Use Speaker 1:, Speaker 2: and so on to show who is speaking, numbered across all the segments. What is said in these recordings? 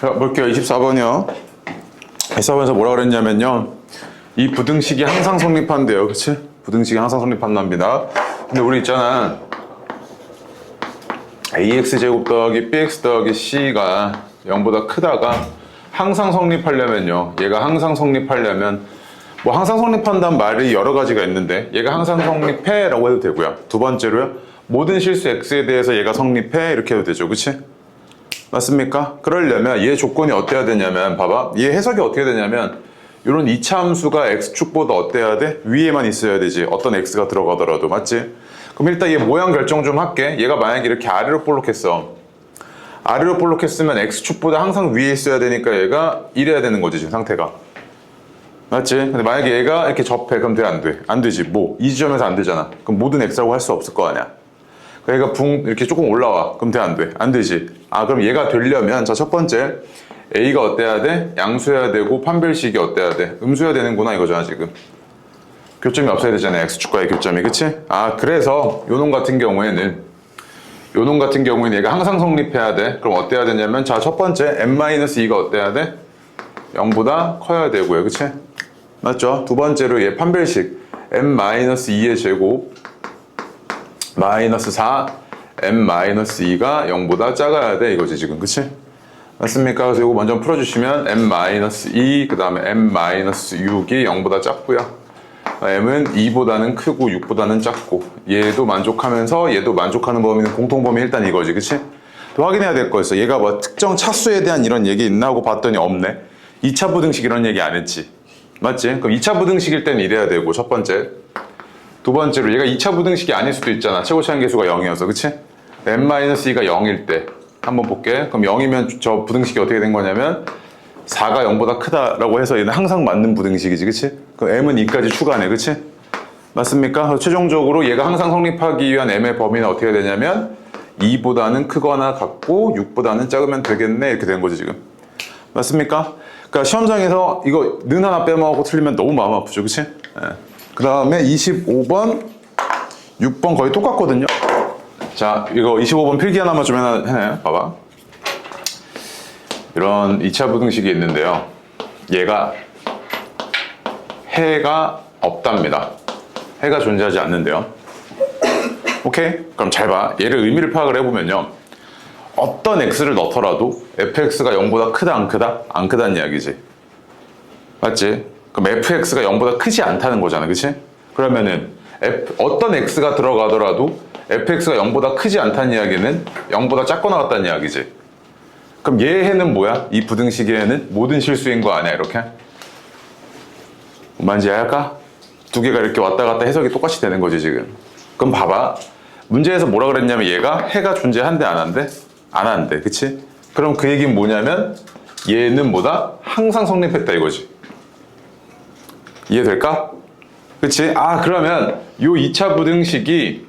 Speaker 1: 자, 볼게요. 24번이요. 24번에서 뭐라 그랬냐면요. 이 부등식이 항상 성립한대요. 그치? 부등식이 항상 성립한답니다. 근데 우리 있잖아. ax제곱 더하기 bx 더하기 c가 0보다 크다가 항상 성립하려면요. 얘가 항상 성립하려면 뭐 항상 성립한다는 말이 여러 가지가 있는데 얘가 항상 성립해 라고 해도 되고요. 두 번째로요. 모든 실수 x에 대해서 얘가 성립해 이렇게 해도 되죠. 그치? 맞습니까? 그러려면 얘 조건이 어때야 되냐면 봐봐. 얘 해석이 어떻게 되냐면 이런 이차 함수가 x축보다 어때야 돼? 위에만 있어야 되지. 어떤 x가 들어가더라도. 맞지? 그럼 일단 얘 모양 결정 좀 할게. 얘가 만약에 이렇게 아래로 볼록했어. 아래로 볼록했으면 x축보다 항상 위에 있어야 되니까 얘가 이래야 되는 거지 지금 상태가. 맞지? 근데 만약에 얘가 이렇게 접해. 그럼 돼? 안 돼? 안 되지. 뭐? 이 지점에서 안 되잖아. 그럼 모든 x라고 할 수 없을 거 아니야. 얘가 이렇게 조금 올라와. 그럼 돼? 안 돼? 안 되지. 그럼 얘가 되려면 자, 첫 번째 a가 어때야 돼? 양수여야 되고 판별식이 어때야 돼? 음수여야 되는구나 이거잖아 지금. 교점이 없어야 되잖아. x축과의 교점이. 그치? 그래서 요놈 같은 경우에는 얘가 항상 성립해야 돼. 그럼 어때야 되냐면 자, 첫 번째 n-2가 어때야 돼? 0보다 커야 되고요. 그치? 맞죠? 두 번째로 얘 판별식 n-2의 제곱 마이너스 4 n-2가 0보다 작아야 돼 이거지 지금. 그치? 맞습니까? 그래서 이거 먼저 풀어주시면 n-2 그 다음에 n-6이 0보다 작고요. m은 2보다는 크고 6보다는 작고 얘도 만족하면서 얘도 만족하는 범위는 공통범위 일단 이거지. 그치? 또 확인해야 될 거 있어. 얘가 뭐 특정 차수에 대한 이런 얘기 있나 하고 봤더니 없네. 2차 부등식 이런 얘기 안 했지. 맞지? 그럼 2차 부등식일 때는 이래야 되고 첫 번째. 두 번째로 얘가 2차 부등식이 아닐 수도 있잖아. 최고차항 계수가 0이어서. 그치? n-2가 0일 때 한번 볼게. 그럼 0이면 저 부등식이 어떻게 된 거냐면 4가 0보다 크다라고 해서 얘는 항상 맞는 부등식이지. 그치? 그럼 m은 2까지 추가하네. 그치? 맞습니까? 그래서 최종적으로 얘가 항상 성립하기 위한 m의 범위는 어떻게 되냐면 2보다는 크거나 같고 6보다는 작으면 되겠네. 이렇게 된 거지 지금. 맞습니까? 그러니까 시험장에서 이거 는 하나 빼먹고 틀리면 너무 마음 아프죠. 그치? 그 다음에 25번 6번 거의 똑같거든요. 자, 이거 25번 필기 하나만 좀 해놔. 봐봐. 이런 2차 부등식이 있는데요. 얘가 해가 없답니다. 해가 존재하지 않는데요. 오케이? 그럼 잘 봐. 얘를 의미를 파악을 해보면요. 어떤 x를 넣더라도 fx가 0보다 크다 안 크다? 안 크다는 이야기지. 맞지? 그럼 fx가 0보다 크지 않다는 거잖아. 그치? 그러면은 어떤 x가 들어가더라도 fx가 0보다 크지 않다는 이야기는 0보다 작거나 같다는 이야기지. 그럼 얘 해는 뭐야? 이 부등식의 해는 모든 실수인 거 아니야? 이렇게? 뭔지 알까? 두 개가 이렇게 왔다 갔다 해석이 똑같이 되는 거지 지금. 그럼 봐봐. 문제에서 뭐라 그랬냐면 얘가 해가 존재한대 안 한대? 안 한대. 그치? 그럼 그 얘기는 뭐냐면 얘는 뭐다? 항상 성립했다 이거지. 이해될까? 그치? 그러면 요 2차 부등식이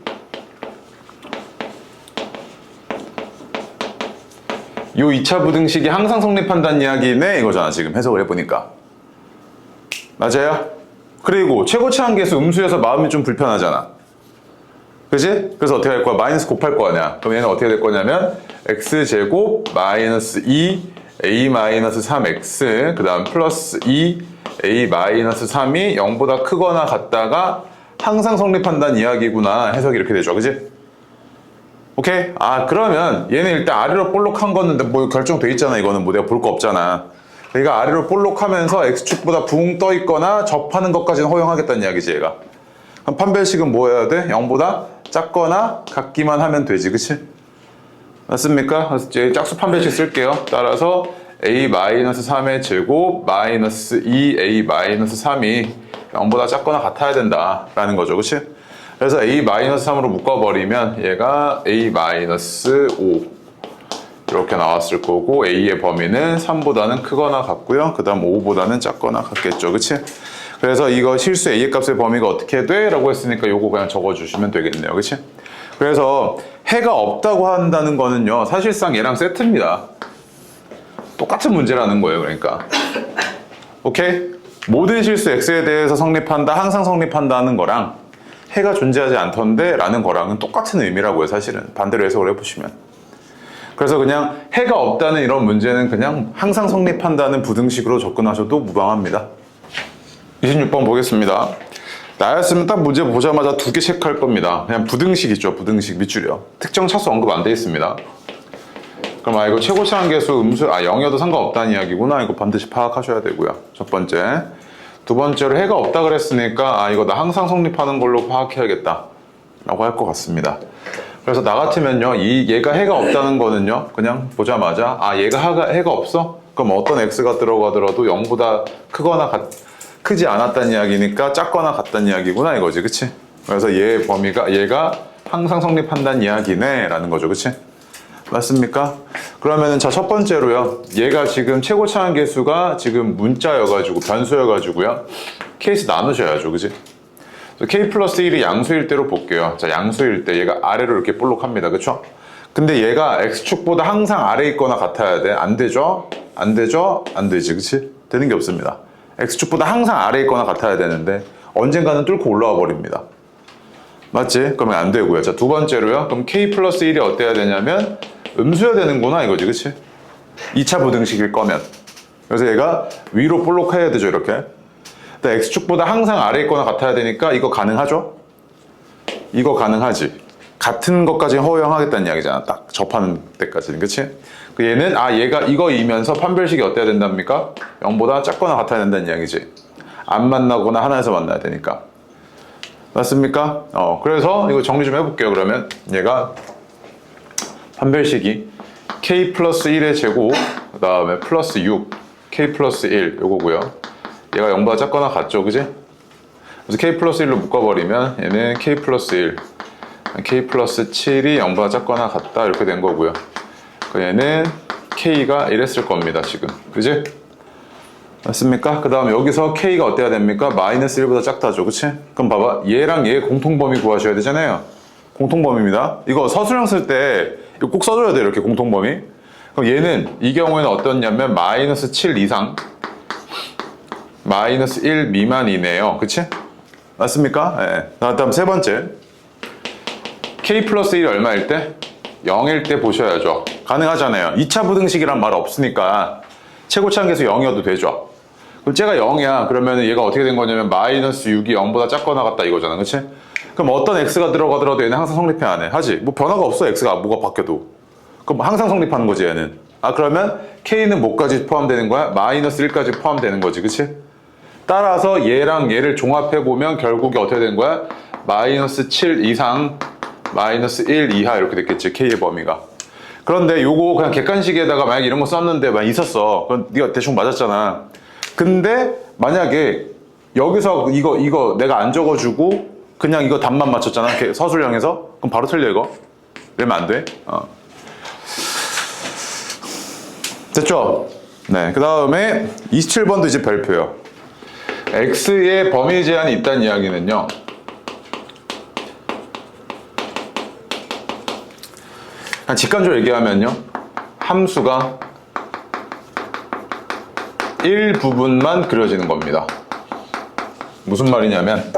Speaker 1: 항상 성립한다는 이야기네 이거잖아 지금 해석을 해보니까. 맞아요? 그리고 최고차항 계수 음수여서 마음이 좀 불편하잖아. 그치? 그래서 어떻게 할 거야? 마이너스 곱할 거 아니야. 그럼 얘는 어떻게 될 거냐면 x제곱 마이너스 2 a 마이너스 3x 그 다음 플러스 2 a 마이너스 3이 0보다 크거나 같다가 항상 성립한다는 이야기구나. 해석이 이렇게 되죠. 그치? 오케이? 그러면 얘는 일단 아래로 볼록한 거는 뭐 결정돼 있잖아. 이거는 뭐 내가 볼 거 없잖아. 얘가 아래로 볼록하면서 x축보다 붕 떠 있거나 접하는 것까지는 허용하겠다는 이야기지 얘가. 그럼 판별식은 뭐 해야 돼? 0보다 작거나 같기만 하면 되지. 그치? 맞습니까? 그래서 이제 짝수 판별식 쓸게요. 따라서 a-3의 제곱 마이너스 2a-3이 0보다 작거나 같아야 된다라는 거죠. 그치? 그래서 a-3으로 묶어버리면 얘가 a-5 이렇게 나왔을 거고 a의 범위는 3보다는 크거나 같고요. 그 다음 5보다는 작거나 같겠죠. 그치? 그래서 이거 실수 a의 값의 범위가 어떻게 돼? 라고 했으니까 요거 그냥 적어주시면 되겠네요. 그치? 그래서 해가 없다고 한다는 거는요. 사실상 얘랑 세트입니다. 똑같은 문제라는 거예요. 그러니까. 오케이? 모든 실수 x에 대해서 성립한다, 항상 성립한다는 거랑 해가 존재하지 않던데 라는 거랑은 똑같은 의미라고요. 사실은 반대로 해석을 해보시면. 그래서 그냥 해가 없다는 이런 문제는 그냥 항상 성립한다는 부등식으로 접근하셔도 무방합니다. 26번 보겠습니다. 나였으면 딱 문제 보자마자 2개 체크할 겁니다. 그냥 부등식이죠. 부등식 밑줄이요. 특정 차수 언급 안 돼 있습니다. 그럼 이거 최고차항 계수 음수 0이어도 상관없다는 이야기구나. 이거 반드시 파악하셔야 되고요. 첫 번째. 두 번째로 해가 없다 그랬으니까 이거 나 항상 성립하는 걸로 파악해야겠다 라고 할 것 같습니다. 그래서 나 같으면요, 얘가 해가 없다는 거는요, 그냥 보자마자 얘가 해가 없어? 그럼 어떤 x가 들어가더라도 0보다 크지 않았다는 이야기니까 작거나 같다는 이야기구나 이거지, 그치? 그래서 얘가 항상 성립한다는 이야기네 라는 거죠, 그치? 맞습니까? 그러면은 첫 번째로요, 얘가 지금 최고차항 계수가 지금 문자여가지고 변수여가지고요, 케이스 나누셔야죠, 그치? k 플러스 1이 양수일 때로 볼게요. 자, 양수일 때 얘가 아래로 이렇게 볼록합니다, 그쵸? 근데 얘가 x축보다 항상 아래 있거나 같아야 돼. 안 되죠? 안 되죠? 안 되지, 그치? 되는 게 없습니다. x축보다 항상 아래 있거나 같아야 되는데 언젠가는 뚫고 올라와 버립니다. 맞지? 그러면 안 되고요. 자, 두 번째로요. 그럼 k 플러스 1이 어때야 되냐면 음수여야 되는구나 이거지, 그치? 2차 부등식일 거면. 그래서 얘가 위로 볼록해야 되죠, 이렇게. 근데 x축보다 항상 아래 있거나 같아야 되니까 이거 가능하죠? 이거 가능하지. 같은 것까지 허용하겠다는 이야기잖아. 딱 접하는 때까지는, 그치? 얘는 얘가 이거이면서 판별식이 어때야 된답니까? 0보다 작거나 같아야 된다는 이야기지. 안 만나거나 하나에서 만나야 되니까. 맞습니까? 그래서 이거 정리 좀 해볼게요. 그러면 얘가 판별식이 k 플러스 1의 제곱, 그 다음에 플러스 6, k 플러스 1 요거고요. 얘가 0보다 작거나 같죠, 그지? 그래서 k 플러스 1로 묶어버리면 얘는 k 플러스 1, k 플러스 7이 0보다 작거나 같다 이렇게 된 거고요. 얘는 k가 이랬을 겁니다, 지금. 그지? 맞습니까? 그 다음에 여기서 k가 어때야 됩니까? 마이너스 1보다 작다죠, 그치? 그럼 봐봐, 얘랑 얘 공통범위 구하셔야 되잖아요. 공통범위입니다. 이거 서술형 쓸 때 이거 꼭 써줘야 돼요, 이렇게 공통범위. 그럼 얘는 이 경우에는 어떻냐면 마이너스 7 이상, 마이너스 1 미만이네요, 그치? 맞습니까? 네. 다음 세 번째, k 플러스 1이 얼마일 때? 0일 때 보셔야죠. 가능하잖아요. 2차 부등식이란 말 없으니까 최고차항 계수 0이어도 되죠. 그럼 쟤가 0이야. 그러면 얘가 어떻게 된 거냐면 마이너스 6이 0보다 작거나 같다 이거잖아, 그치? 그럼 어떤 x가 들어가더라도 얘는 항상 성립해 안 해? 하지? 뭐 변화가 없어, x가 뭐가 바뀌어도. 그럼 항상 성립하는 거지, 얘는. 그러면 k는 뭐까지 포함되는 거야? 마이너스 1까지 포함되는 거지, 그치? 따라서 얘랑 얘를 종합해보면 결국에 어떻게 되는 거야? 마이너스 7 이상, 마이너스 1 이하 이렇게 됐겠지, k의 범위가. 그런데 요거 그냥 객관식에다가 만약 이런 거 썼는데 만약 있었어. 그럼 네가 대충 맞았잖아. 근데 만약에 여기서 이거 내가 안 적어주고 그냥 이거 답만 맞췄잖아, 서술형에서. 그럼 바로 틀려, 이거. 이러면 안 돼. 됐죠? 네. 그 다음에 27번도 이제 별표요. x의 범위 제한이 있다는 이야기는요, 그냥 직관적으로 얘기하면요, 함수가 일부분만 그려지는 겁니다. 무슨 말이냐면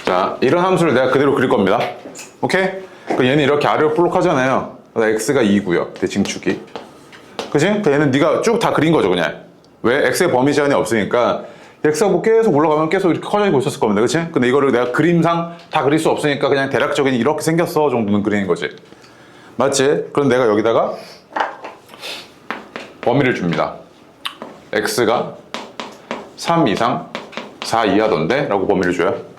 Speaker 1: 자, 이런 함수를 내가 그대로 그릴 겁니다. 오케이? 그럼 얘는 이렇게 아래로 볼록하잖아요. x가 2고요, 대칭축이. 그치? 얘는 네가 쭉 다 그린 거죠, 그냥. 왜? x의 범위 제한이 없으니까 x가 뭐 계속 올라가면 계속 이렇게 커지고 있었을 겁니다, 그치? 근데 이거를 내가 그림상 다 그릴 수 없으니까 그냥 대략적인 이렇게 생겼어 정도는 그리는 거지. 맞지? 그럼 내가 여기다가 범위를 줍니다. x가 3 이상 4 이하던데? 라고 범위를 줘요.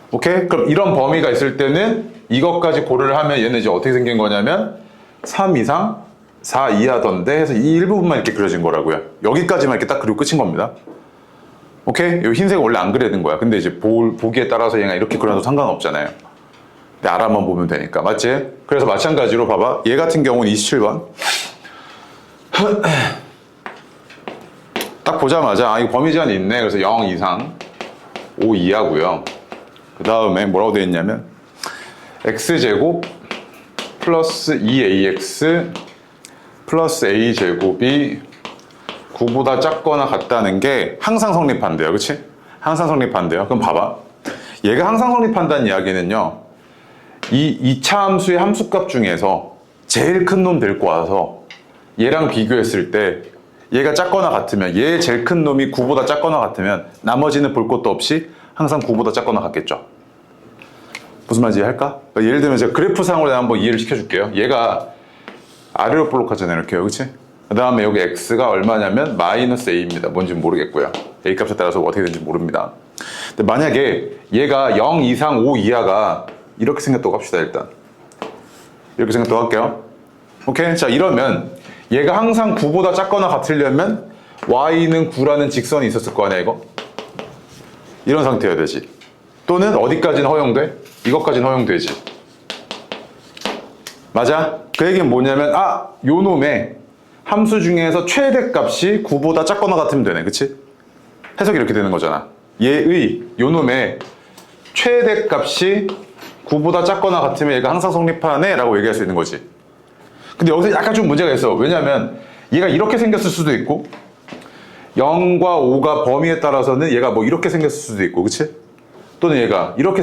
Speaker 1: 오케이? 그럼 이런 범위가 있을 때는 이것까지 고려를 하면 얘는 이제 어떻게 생긴 거냐면 3 이상 4 이하던데 해서 이 일부분만 이렇게 그려진 거라고요. 여기까지만 이렇게 딱 그리고 끝인 겁니다. 오케이? 이 흰색은 원래 안 그려야 되는 거야. 근데 이제 보기에 따라서 얘가 이렇게 그려도 상관없잖아요. 근데 아라만 보면 되니까. 맞지? 그래서 마찬가지로 봐봐. 얘 같은 경우는 27번. 딱 보자마자 이거 범위 제한이 있네. 그래서 0 이상 5 이하고요. 그 다음에 뭐라고 되어 있냐면 x제곱 플러스 2ax 플러스 a제곱이 9보다 작거나 같다는 게 항상 성립한대요. 그치? 항상 성립한대요. 그럼 봐봐. 얘가 항상 성립한다는 이야기는요. 이 이차함수의 함수값 중에서 제일 큰 놈 데리고 와서 얘랑 비교했을 때 얘가 작거나 같으면 얘 제일 큰 놈이 9보다 작거나 같으면 나머지는 볼 것도 없이 항상 9보다 작거나 같겠죠. 무슨 말인지 이해할까? 예를 들면 제가 그래프상으로 한번 이해를 시켜줄게요. 얘가 아래로 볼록하잖아요. 이렇게요. 그치? 그 다음에 여기 x가 얼마냐면 마이너스 a입니다. 뭔지는 모르겠고요. a 값에 따라서 어떻게 되는지 모릅니다. 근데 만약에 얘가 0 이상 5 이하가 이렇게 생겼다고 합시다. 일단 이렇게 생겼다고 할게요. 오케이? 자, 이러면 얘가 항상 9보다 작거나 같으려면 y는 9라는 직선이 있었을 거 아니야, 이거? 이런 상태여야 되지. 또는 어디까지는 허용돼? 이것까지는 허용되지. 맞아? 그 얘기는 뭐냐면 요 놈의 함수 중에서 최대값이 9보다 작거나 같으면 되네. 그치? 해석이 이렇게 되는 거잖아. 얘의 요 놈의 최대값이 9보다 작거나 같으면 얘가 항상 성립하네 라고 얘기할 수 있는 거지. 근데 여기서 약간 좀 문제가 있어. 왜냐면 얘가 이렇게 생겼을 수도 있고 0과 5가 범위에 따라서는 얘가 뭐 이렇게 생겼을 수도 있고, 그치? 또는 얘가 이렇게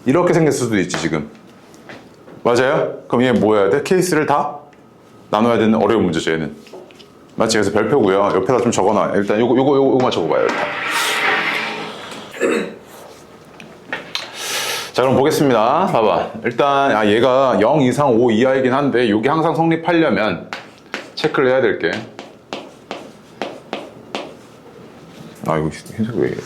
Speaker 1: 이렇게 생겼을 수도 있지 지금. 맞아요? 그럼 얘 뭐 해야 돼? 케이스를 다 나눠야 되는 어려운 문제죠, 얘는. 맞지? 그래서 별표고요. 옆에다 좀 적어놔. 일단 요거만 적어봐요. 일단. 자, 그럼 보겠습니다. 봐봐. 일단 얘가 0 이상 5 이하이긴 한데 여기 항상 성립하려면 체크를 해야 될 게. 이거 흰색 왜 이래?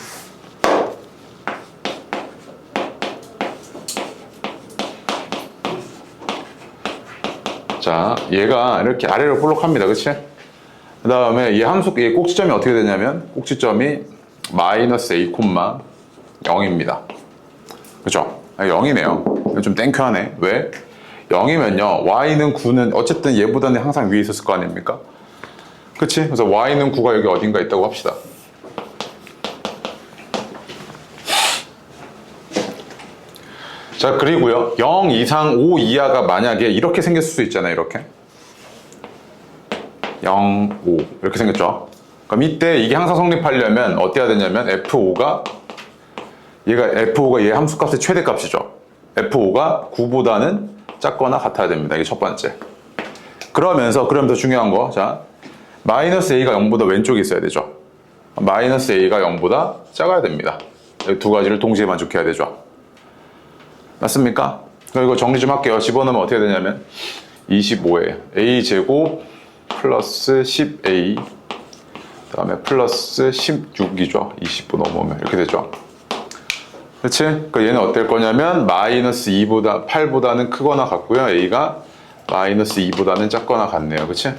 Speaker 1: 자, 얘가 이렇게 아래로 볼록합니다. 그치? 그 다음에 얘 꼭지점이 어떻게 되냐면 꼭지점이 마이너스 a, 0입니다. 그죠? 0이네요. 좀 땡큐하네. 왜? 0이면요. y는 9는 어쨌든 얘보다는 항상 위에 있었을 거 아닙니까? 그치? 그래서 y는 9가 여기 어딘가 있다고 합시다. 자, 그리고요. 0 이상 5 이하가 만약에 이렇게 생겼을 수 있잖아요. 이렇게. 0, 5 이렇게 생겼죠. 그럼 이때 이게 항상 성립하려면 어때야 되냐면 F5가 얘 함수값의 최대값이죠. F5가 9보다는 작거나 같아야 됩니다. 이게 첫 번째. 그러면서 중요한 거. 자, 마이너스 a가 0보다 왼쪽에 있어야 되죠. 마이너스 a가 0보다 작아야 됩니다. 이 두 가지를 동시에 만족해야 되죠. 맞습니까? 그럼 이거 정리 좀 할게요. 집어넣으면 어떻게 되냐면 25예요. a제곱 플러스 10a 그 다음에 플러스 16이죠. 20부 넘으면 이렇게 되죠. 그렇지? 그러니까 얘는 어떨 거냐면 마이너스 8보다는 크거나 같고요. a가 마이너스 2보다는 작거나 같네요. 그렇지?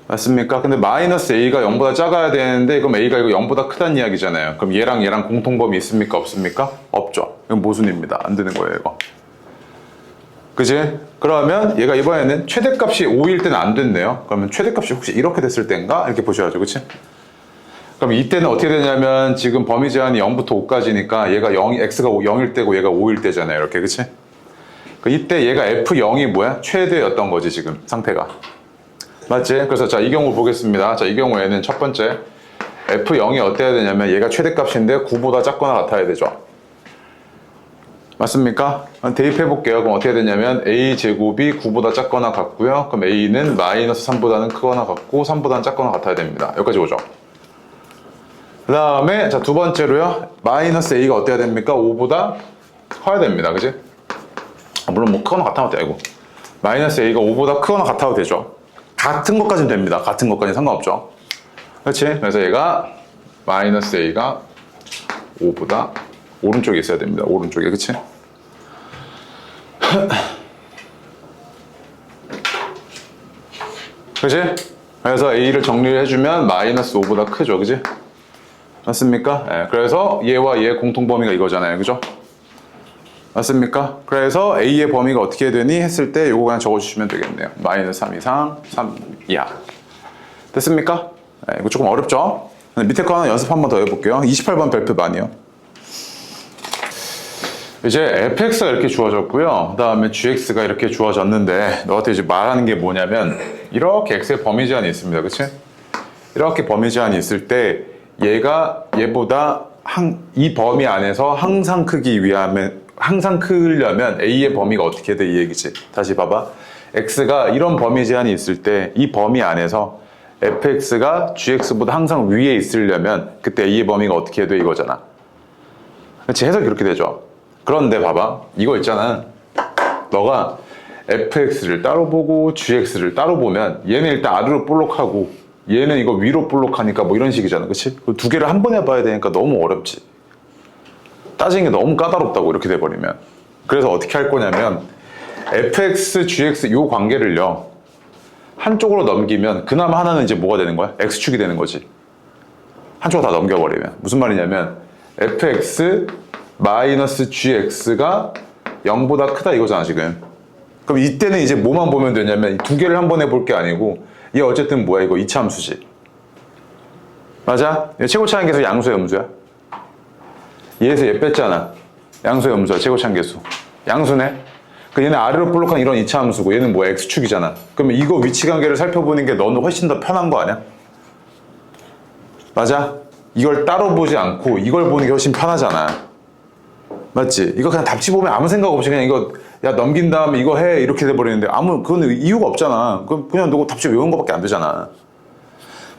Speaker 1: 맞습니까? 근데 마이너스 a가 0보다 작아야 되는데 그럼 a가 이거 0보다 크다는 이야기잖아요. 그럼 얘랑 공통범위 있습니까? 없습니까? 없죠. 이건 모순입니다. 안 되는 거예요, 이거. 그지? 그러면 얘가 이번에는 최대값이 5일 때는 안 됐네요. 그러면 최대값이 혹시 이렇게 됐을 때인가? 이렇게 보셔야죠. 그치? 그럼 이때는 어떻게 되냐면 지금 범위 제한이 0부터 5까지니까 얘가 x가 0일 때고 얘가 5일 때잖아요. 이렇게. 그치? 이때 얘가 f0이 뭐야? 최대였던 거지, 지금 상태가. 맞지? 그래서 자, 이 경우 보겠습니다. 자, 이 경우에는 첫 번째 f0이 어때야 되냐면 얘가 최대값인데 9보다 작거나 같아야 되죠. 맞습니까? 대입해 볼게요. 그럼 어떻게 되냐면 a제곱이 9보다 작거나 같고요. 그럼 a는 마이너스 3보다는 크거나 같고 3보다는 작거나 같아야 됩니다. 여기까지 오죠. 그 다음에 자, 두 번째로요. 마이너스 a가 어때야 됩니까? 5보다 커야 됩니다. 그지? 물론 뭐 크거나 같아도 되고 마이너스 a가 5보다 크거나 같아도 되죠. 같은 것까지는 됩니다. 같은 것까지는 상관없죠. 그렇지? 그래서 얘가 마이너스 a가 5보다 오른쪽에 있어야 됩니다. 오른쪽에. 그치? 그치? 그래서 a를 정리를 해주면 마이너스 5보다 크죠. 그치? 맞습니까? 네, 그래서 얘와 얘의 공통범위가 이거잖아요. 그죠? 맞습니까? 그래서 a의 범위가 어떻게 되니 했을 때 이거 그냥 적어주시면 되겠네요. 마이너스 3 이상 3 이하. 됐습니까? 네, 이거 조금 어렵죠? 밑에 거 하나 연습 한번 더 해볼게요. 28번 별표 많이요. 이제 fx가 이렇게 주어졌고요. 그 다음에 gx가 이렇게 주어졌는데 너한테 이제 말하는 게 뭐냐면 이렇게 x의 범위 제한이 있습니다. 그치? 이렇게 범위 제한이 있을 때 얘보다 이 범위 안에서 항상 크려면 a의 범위가 어떻게 돼? 이 얘기지. 다시 봐봐. x가 이런 범위 제한이 있을 때 이 범위 안에서 fx가 gx보다 항상 위에 있으려면 그때 a의 범위가 어떻게 돼? 이거잖아. 그치? 해석이 그렇게 되죠. 그런데 봐봐. 이거 있잖아. 너가 fx를 따로 보고 gx를 따로 보면 얘는 일단 아래로 볼록하고 얘는 이거 위로 볼록하니까 뭐 이런 식이잖아. 그치? 두 개를 한 번에 봐야 되니까 너무 어렵지. 따지는 게 너무 까다롭다고 이렇게 돼버리면. 그래서 어떻게 할 거냐면 fx, gx 요 관계를요. 한쪽으로 넘기면 그나마 하나는 이제 뭐가 되는 거야? x축이 되는 거지. 한쪽으로 다 넘겨버리면. 무슨 말이냐면 fx 마이너스 gx가 0보다 크다 이거잖아 지금. 그럼 이때는 이제 뭐만 보면 되냐면 두 개를 한 번에 볼 게 아니고 얘 어쨌든 뭐야 이거 이차함수지. 맞아? 최고차항계수 양수야 음수야? 얘에서 얘 뺐잖아. 양수야 음수야 최고차항계수. 양수네? 그 얘는 아래로 볼록한 이런 이차함수고 얘는 뭐야 x축이잖아. 그러면 이거 위치관계를 살펴보는 게 너는 훨씬 더 편한 거 아니야? 맞아? 이걸 따로 보지 않고 이걸 보는 게 훨씬 편하잖아. 맞지? 이거 그냥 답지 보면 아무 생각 없이 그냥 이거 야 넘긴 다음에 이거 해 이렇게 돼버리는데 그건 이유가 없잖아. 그냥 너 답지 외운 거밖에 안 되잖아.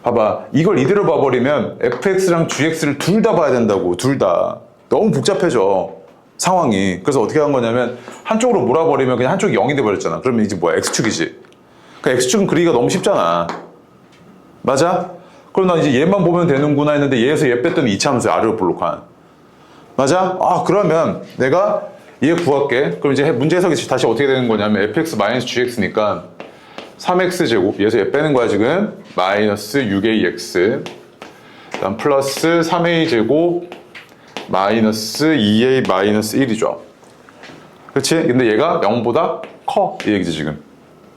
Speaker 1: 봐봐. 이걸 이대로 봐버리면 fx랑 gx를 둘 다 봐야 된다고. 둘 다. 너무 복잡해져. 상황이. 그래서 어떻게 한 거냐면 한쪽으로 몰아버리면 그냥 한쪽이 0이 돼버렸잖아. 그러면 이제 뭐야? x축이지. 그러니까 x축은 그리기가 너무 쉽잖아. 맞아? 그럼 난 이제 얘만 보면 되는구나 했는데 얘에서 얘 뺐더니 2차함수야. 아래로 볼록한. 맞아? 그러면 내가 얘 구할게. 그럼 이제 문제 해석이 다시 어떻게 되는 거냐면 fx-gx니까 3x제곱 얘에서 얘 빼는 거야 지금. 마이너스 6ax 그다음 플러스 3a제곱 마이너스 2a 마이너스 1이죠. 그렇지? 근데 얘가 0보다 커 이 얘기지 지금.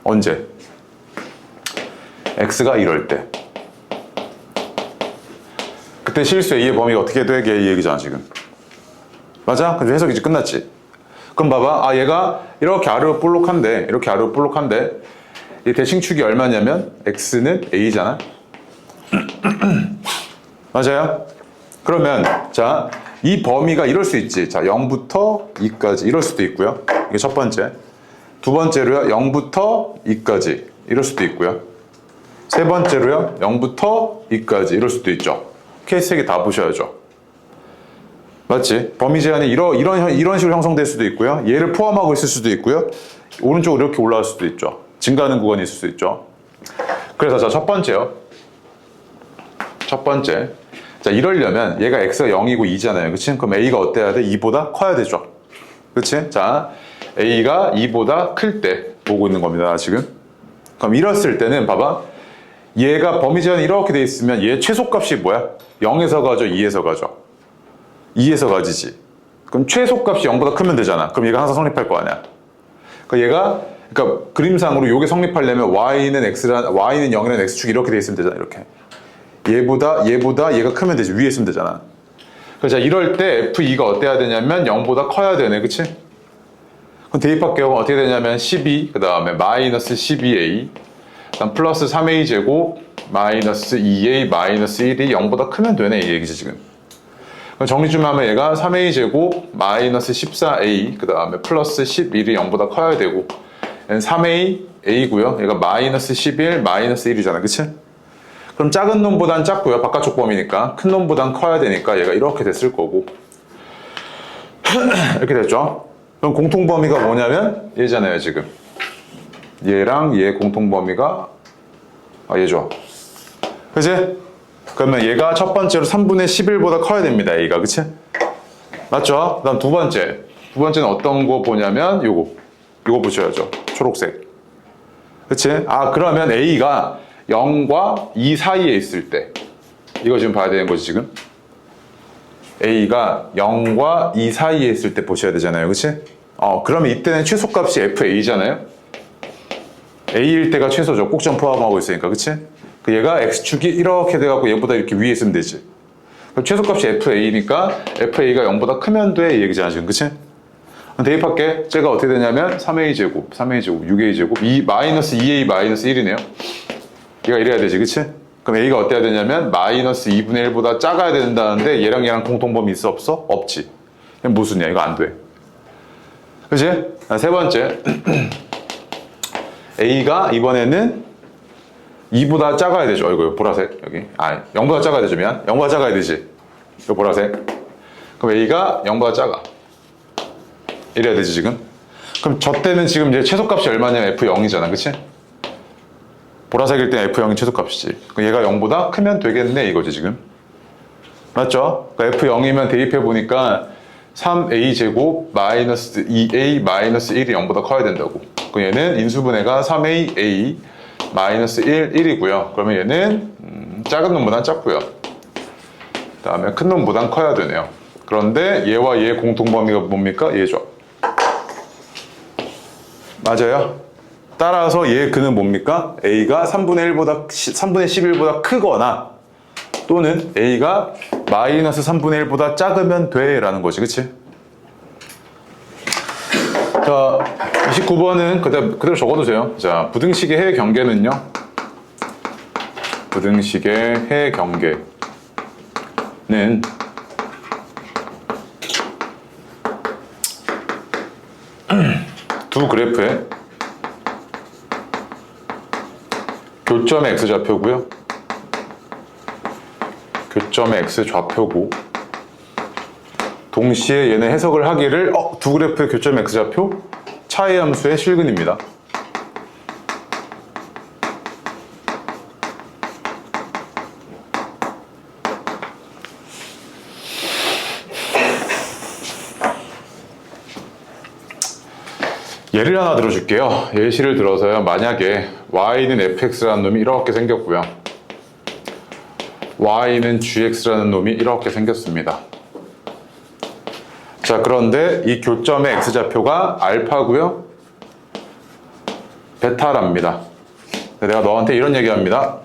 Speaker 1: 언제? x가 이럴 때. 그때 실수 a의 범위가 어떻게 되게 이 얘기잖아 지금. 맞아? 그래서 해석이 이제 끝났지. 그럼 봐봐. 얘가 이렇게 아래로 볼록한데 이 대칭축이 얼마냐면 x는 a잖아. 맞아요? 그러면 자, 이 범위가 이럴 수 있지. 자, 0부터 2까지 이럴 수도 있고요. 이게 첫 번째. 두 번째로요. 0부터 2까지 이럴 수도 있고요. 세 번째로요. 0부터 2까지 이럴 수도 있죠. 케이스 3개 다 보셔야죠. 맞지? 범위 제한이 이런 식으로 형성될 수도 있고요. 얘를 포함하고 있을 수도 있고요. 오른쪽으로 이렇게 올라갈 수도 있죠. 증가하는 구간이 있을 수 있죠. 그래서 자, 첫 번째. 자, 이러려면 얘가 x가 0이고 2잖아요. 그치? 그럼 a가 어때야 돼? 2보다 커야 되죠. 그치? 자, a가 2보다 클 때 보고 있는 겁니다, 지금. 그럼 이랬을 때는 봐봐. 얘가 범위 제한이 이렇게 돼 있으면 얘 최소값이 뭐야? 0에서 가죠, 2에서 가죠. 2에서 가지지. 그럼 최소값이 0보다 크면 되잖아. 그럼 얘가 항상 성립할 거 아니야. 그러니까 그림상으로 이게 성립하려면 y는 0이라는 x축이 이렇게 돼 있으면 되잖아. 이렇게. 얘보다 얘가 크면 되지. 위에 있으면 되잖아. 그래서 이럴 때 f2가 어때야 되냐면 0보다 커야 되네. 그치? 그럼 대입할게요. 어떻게 되냐면 12, 그 다음에 마이너스 12a, 그다음 플러스 3a 제곱, 마이너스 2a, 마이너스 1이 0보다 크면 되네. 이 얘기지 지금. 정리 좀 하면 얘가 3a 제곱 마이너스 14a 그 다음에 플러스 11이 0보다 커야 되고 얘는 3a a고요. 얘가 마이너스 11 마이너스 1이잖아. 그치? 그럼 작은 놈보단 작고요. 바깥쪽 범위니까 큰 놈보단 커야 되니까 얘가 이렇게 됐을 거고 이렇게 됐죠. 그럼 공통범위가 뭐냐면 얘잖아요 지금. 얘랑 얘 공통범위가 얘죠. 그치? 그러면 얘가 첫 번째로 3분의 11보다 커야 됩니다. a가. 그치? 맞죠? 그 다음 두 번째는 어떤 거 보냐면 요거 보셔야죠. 초록색. 그치? 그러면 a가 0과 2 사이에 있을 때 이거 지금 봐야 되는 거지 지금. a가 0과 2 사이에 있을 때 보셔야 되잖아요. 그치? 그러면 이때는 최소값이 fa잖아요. a일 때가 최소죠. 꼭점 포함하고 있으니까. 그치? 얘가 x축이 이렇게 돼갖고 얘보다 이렇게 위에 있으면 되지. 그럼 최소값이 fa니까 fa가 0보다 크면 돼 이 얘기잖아 지금. 그치? 대입할게. 쟤가 어떻게 되냐면 3a제곱, 6a제곱, 마이너스 2a 마이너스 1이네요. 얘가 이래야 되지, 그치? 그럼 a가 어때야 되냐면 마이너스 2분의 1보다 작아야 된다는데 얘랑 공통범위 있어, 없어? 없지. 그럼 무슨이야? 이거 안 돼. 그치? 세 번째. a가 이번에는 2보다 작아야 되죠. 이거 보라색 여기. 0보다 작아야 되죠. 미안. 0보다 작아야 되지. 이거 보라색. 그럼 a가 0보다 작아. 이래야 되지 지금. 그럼 저 때는 지금 이제 최소값이 얼마냐면 f0이잖아, 그치? 보라색일 때 f0이 최소값이지. 그럼 얘가 0보다 크면 되겠네 이거지 지금. 맞죠? 그러니까 f0이면 대입해 보니까 3a 제곱 마이너스 2a 마이너스 1이 0보다 커야 된다고. 그럼 얘는 인수분해가 3a 마이너스 1, 1이고요. 그러면 얘는 작은 놈보단 작고요. 그 다음에 큰 놈보단 커야 되네요. 그런데 얘와 얘의 공통범위가 뭡니까? 얘죠. 맞아요. 따라서 얘의 근은 뭡니까? a가 3분의 11보다 크거나 또는 a가 마이너스 3분의 1보다 작으면 돼 라는 거지, 그치? 자, 29번은 그대로 적어두세요. 자, 부등식의 해 경계는요. 부등식의 해 경계는 두 그래프의 교점의 x좌표고요. 교점의 x좌표고 동시에 얘는 해석을 하기를 두 그래프의 교점 x좌표 차이 함수의 실근입니다. 예를 하나 들어줄게요. 예시를 들어서요. 만약에 y는 fx라는 놈이 이렇게 생겼고요. y는 gx라는 놈이 이렇게 생겼습니다. 자, 그런데 이 교점의 x좌표가 알파고요. 베타랍니다. 내가 너한테 이런 얘기합니다.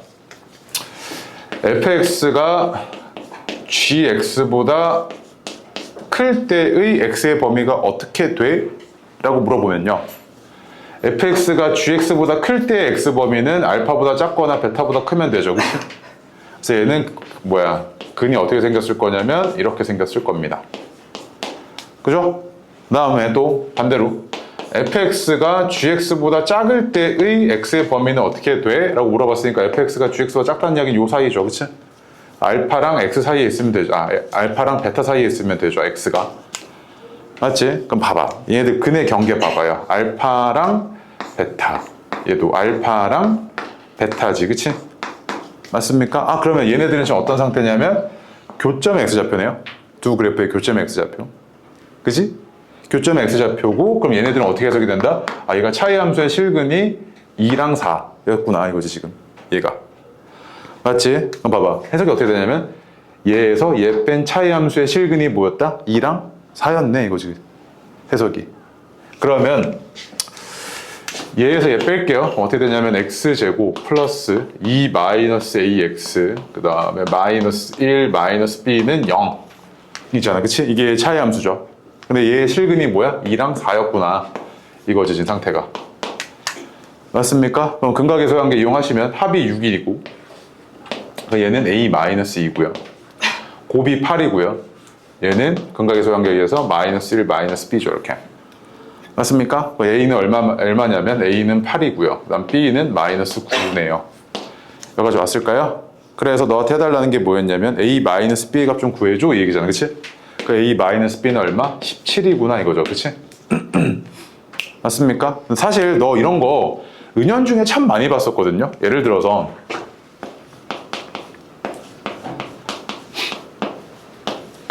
Speaker 1: fx가 gx보다 클 때의 x의 범위가 어떻게 돼? 라고 물어보면요. fx가 gx보다 클 때의 x 범위는 알파보다 작거나 베타보다 크면 되죠. 그치? 그래서 얘는 근이 어떻게 생겼을 거냐면 이렇게 생겼을 겁니다. 그죠? 그 다음에 또 반대로 fx가 gx보다 작을 때의 x의 범위는 어떻게 돼? 라고 물어봤으니까 fx가 gx보다 작다는 이야기는 요 사이죠. 그치? 알파랑 x 사이에 있으면 되죠. 알파랑 베타 사이에 있으면 되죠. x가. 맞지? 그럼 봐봐. 얘네들 근의 경계 봐봐요. 알파랑 베타. 얘도 알파랑 베타지. 그치? 맞습니까? 그러면 얘네들은 지금 어떤 상태냐면 교점 x좌표네요. 두 그래프의 교점 x좌표. 그치? 교점 x좌표고 그럼 얘네들은 어떻게 해석이 된다? 얘가 차이 함수의 실근이 2랑 4였구나 이거지 지금. 얘가. 맞지? 그럼 봐봐. 해석이 어떻게 되냐면 얘에서 얘 뺀 차이 함수의 실근이 뭐였다? 2랑 4였네 이거지. 해석이. 그러면 얘에서 얘 뺄게요. 어떻게 되냐면 x제곱 플러스 2 마이너스 ax 그 다음에 마이너스 1 마이너스 b는 0 이잖아. 그치? 이게 차이 함수죠. 근데 얘의 실근이 뭐야? 2랑 4였구나 이거지 지금 상태가. 맞습니까? 그럼 근각의 소관계 이용하시면 합이 6이고 얘는 a 마이너스 2고요. 곱이 8이고요. 얘는 근각의 소관계에 의해서 마이너스 1 마이너스 b죠. 이렇게. 맞습니까? a는 얼마냐면 a는 8이고요. 그 다음 b는 마이너스 9네요. 여기까지 왔을까요? 그래서 너한테 해달라는 게 뭐였냐면 a 마이너스 b의 값 좀 구해줘 이 얘기잖아. 그치? 그 a 마이너스 b는 얼마? 17이구나 이거죠. 그치? 맞습니까? 사실 너 이런 거 은연중에 참 많이 봤었거든요. 예를 들어서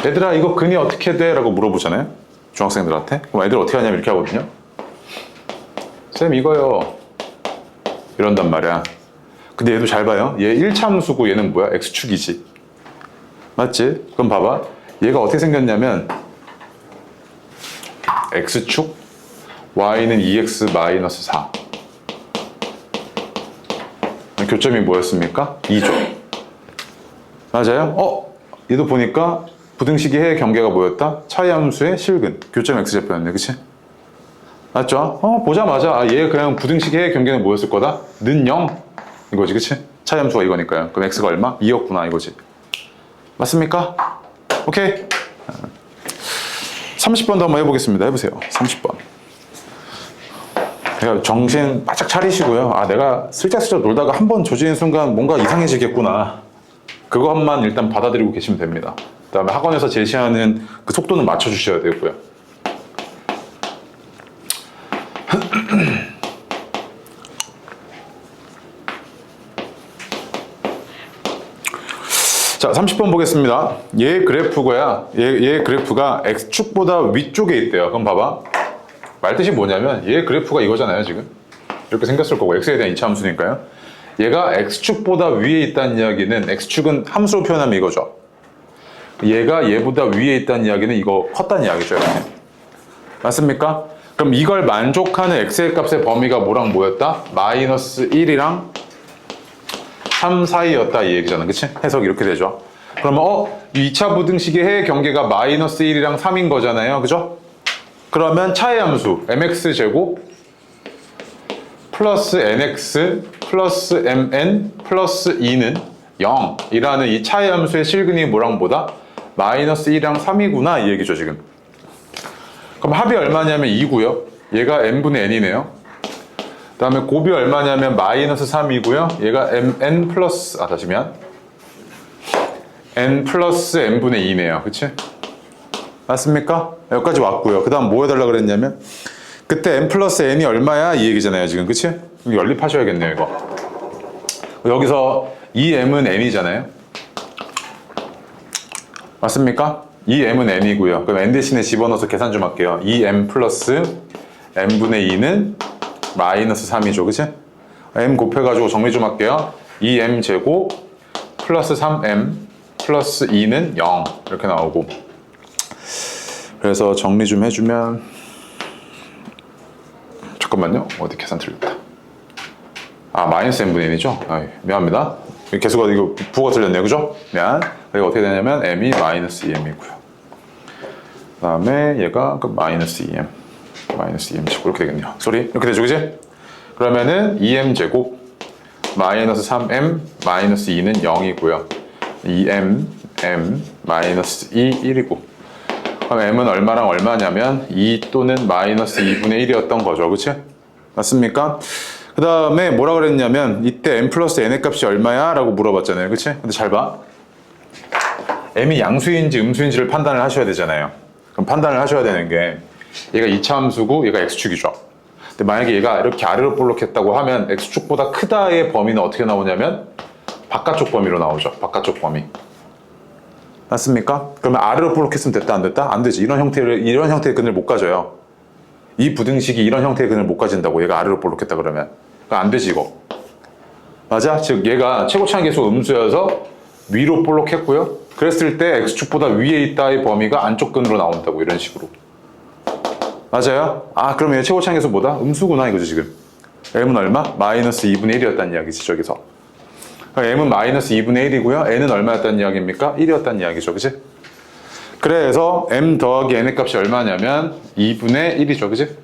Speaker 1: 얘들아 이거 근이 어떻게 돼? 라고 물어보잖아요. 중학생들한테. 그럼 애들 어떻게 하냐면 이렇게 하거든요. 쌤 이거요. 이런단 말이야. 근데 얘도 잘 봐요. 얘 1차 함수고 얘는 뭐야? x축이지. 맞지? 그럼 봐봐. 얘가 어떻게 생겼냐면 x축 y는 2x 마이너스 4 교점이 뭐였습니까? 2죠. 맞아요? 얘도 보니까 부등식의 해 경계가 뭐였다? 차이 함수의 실근 교점 x좌표였네. 그치? 맞죠? 보자마자 얘 그냥 부등식의 경계는 뭐였을 거다? 는 0 이거지, 그치? 차이함수가 이거니까요. 그럼 x가 얼마? 2였구나 이거지. 맞습니까? 오케이. 30번도 한번 해보겠습니다. 해보세요. 30번. 내가 정신 바짝 차리시고요. 아, 내가 슬쩍슬쩍 놀다가 한 번 조지는 순간 뭔가 이상해지겠구나. 그것만 일단 받아들이고 계시면 됩니다. 그 다음에 학원에서 제시하는 그 속도는 맞춰주셔야 되고요. 자, 30번 보겠습니다. 얘 그래프가 x축보다 위쪽에 있대요. 그럼 봐봐. 말뜻이 뭐냐면 얘 그래프가 이거잖아요, 지금. 이렇게 생겼을 거고 x에 대한 이차함수니까요. 얘가 x축보다 위에 있다는 이야기는 x축은 함수로 표현하면 이거죠. 얘가 얘보다 위에 있다는 이야기는 이거 컸다는 이야기죠, 이렇게. 맞습니까? 그럼 이걸 만족하는 x의 값의 범위가 뭐랑 뭐였다? 마이너스 1이랑 3 사이였다 이 얘기잖아, 그치? 해석이 이렇게 되죠. 그러면 2차 부등식의 해 경계가 마이너스 1이랑 3인 거잖아요, 그죠? 그러면 차의 함수 mx제곱 플러스 nx 플러스 mn 플러스 2는 0이라는 이 차의 함수의 실근이 뭐랑 뭐다? 마이너스 1이랑 3이구나 이 얘기죠, 지금. 그럼 합이 얼마냐면 2고요. 얘가 n분의 n이네요. 그 다음에 곱이 얼마냐면 마이너스 3이고요. 얘가 mn 플러스, 다시면 n 플러스 n분의 2네요. 그치? 맞습니까? 여기까지 왔고요. 그 다음 뭐 해달라 그랬냐면 그때 n 플러스 n이 얼마야? 이 얘기잖아요, 지금. 그치? 연립하셔야겠네요, 이거. 여기서 이 m은 n이잖아요. 맞습니까? 이 m은 n이고요. 그럼 n 대신에 집어넣어서 계산 좀 할게요. 이 m 플러스 n분의 2는 마이너스 3이죠. 그치? m 곱해가지고 정리 좀 할게요. 2m 제곱 플러스 3m 플러스 2는 0 이렇게 나오고, 그래서 정리 좀 해주면, 잠깐만요. 어디 계산 틀렸다. 마이너스 n분의 1이죠? 미안합니다. 개수가 이거 부호가 틀렸네요. 그죠? 미안. 여기가 어떻게 되냐면 m이 마이너스 2m이고요. 그 다음에 얘가 마이너스 2m 마이너스 2m 제곱 이렇게 되겠네요. 쏘리 이렇게 되죠, 그지? 그러면은 2m 제곱 마이너스 3m 마이너스 2는 0이고요. 2m m 마이너스 2 1이고, 그럼 m은 얼마랑 얼마냐면 2 또는 마이너스 2분의 1이었던 거죠, 그치? 맞습니까? 그 다음에 뭐라 그랬냐면 이때 m 플러스 n의 값이 얼마야? 라고 물어봤잖아요, 그치? 근데 잘 봐. m이 양수인지 음수인지를 판단을 하셔야 되잖아요. 그럼 판단을 하셔야 되는 게 얘가 2차 함수고 얘가 x축이죠. 근데 만약에 얘가 이렇게 아래로 볼록했다고 하면 x축보다 크다의 범위는 어떻게 나오냐면 바깥쪽 범위로 나오죠. 바깥쪽 범위. 맞습니까? 그러면 아래로 볼록했으면 됐다 안 됐다? 안 되지. 이런 형태의 근을 못 가져요. 이 부등식이 이런 형태의 근을 못 가진다고, 얘가 아래로 볼록했다 그러면. 그러니까 안 되지, 이거. 맞아? 즉 얘가 최고차항 계수가 음수여서 위로 볼록했고요. 그랬을 때 x축보다 위에 있다의 범위가 안쪽 근으로 나온다고, 이런 식으로. 맞아요? 그럼 얘 최고차항 계수 뭐다? 음수구나 이거지, 지금. m은 얼마? 마이너스 2분의 1이었다는 이야기지, 저기서. m은 마이너스 2분의 1이고요. n은 얼마였다는 이야기입니까? 1이었다는 이야기죠, 그치? 그래서 m 더하기 n의 값이 얼마냐면 2분의 1이죠, 그치?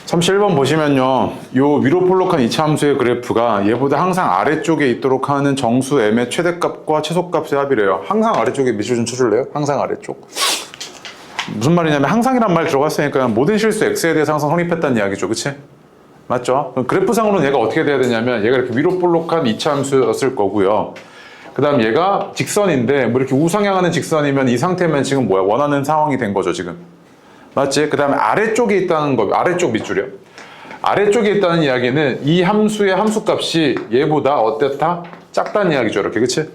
Speaker 1: 31번 보시면요, 요 위로 볼록한 이차 함수의 그래프가 얘보다 항상 아래쪽에 있도록 하는 정수 m의 최대값과 최소값의 합이래요. 항상 아래쪽에 밑줄 좀 쳐줄래요? 항상 아래쪽. 무슨 말이냐면 항상이란 말 들어갔으니까 모든 실수 x에 대해서 항상 성립했다는 이야기죠, 그치? 맞죠? 그래프상으로는 얘가 어떻게 돼야 되냐면 얘가 이렇게 위로 볼록한 이차 함수였을 거고요. 그 다음 얘가 직선인데 뭐 이렇게 우상향하는 직선이면 이 상태면 지금 뭐야? 원하는 상황이 된 거죠, 지금. 맞지? 그 다음에 아래쪽에 있다는 거, 아래쪽 밑줄이요. 아래쪽에 있다는 이야기는 이 함수의 함수값이 얘보다 어땠다? 작다는 이야기죠, 이렇게. 그치?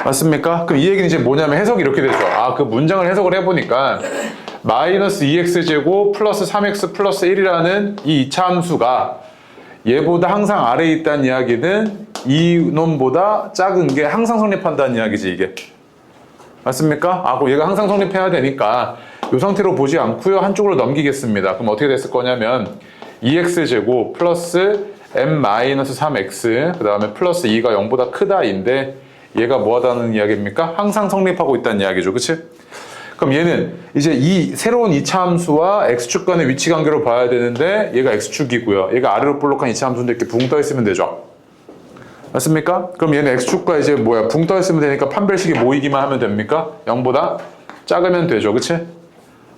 Speaker 1: 맞습니까? 그럼 이 얘기는 이제 뭐냐면 해석이 이렇게 되죠. 그 문장을 해석을 해보니까 마이너스 2x제곱 플러스 3x 플러스 1이라는 이 2차 함수가 얘보다 항상 아래에 있다는 이야기는 이 놈보다 작은 게 항상 성립한다는 이야기지, 이게. 맞습니까? 그럼 얘가 항상 성립해야 되니까 이 상태로 보지 않고요, 한쪽으로 넘기겠습니다. 그럼 어떻게 됐을 거냐면 2x제곱 플러스 m-3x 그 다음에 플러스 2가 0보다 크다인데 얘가 뭐 하다는 이야기입니까? 항상 성립하고 있다는 이야기죠, 그치? 그럼 얘는 이제 이 새로운 이차 함수와 x축 간의 위치 관계로 봐야 되는데 얘가 x축이고요. 얘가 아래로 볼록한 이차 함수인데 이렇게 붕 떠 있으면 되죠. 맞습니까? 그럼 얘는 x축과 이제 뭐야 붕 떠 있으면 되니까 판별식이 모이기만 하면 됩니까? 0보다 작으면 되죠. 그치?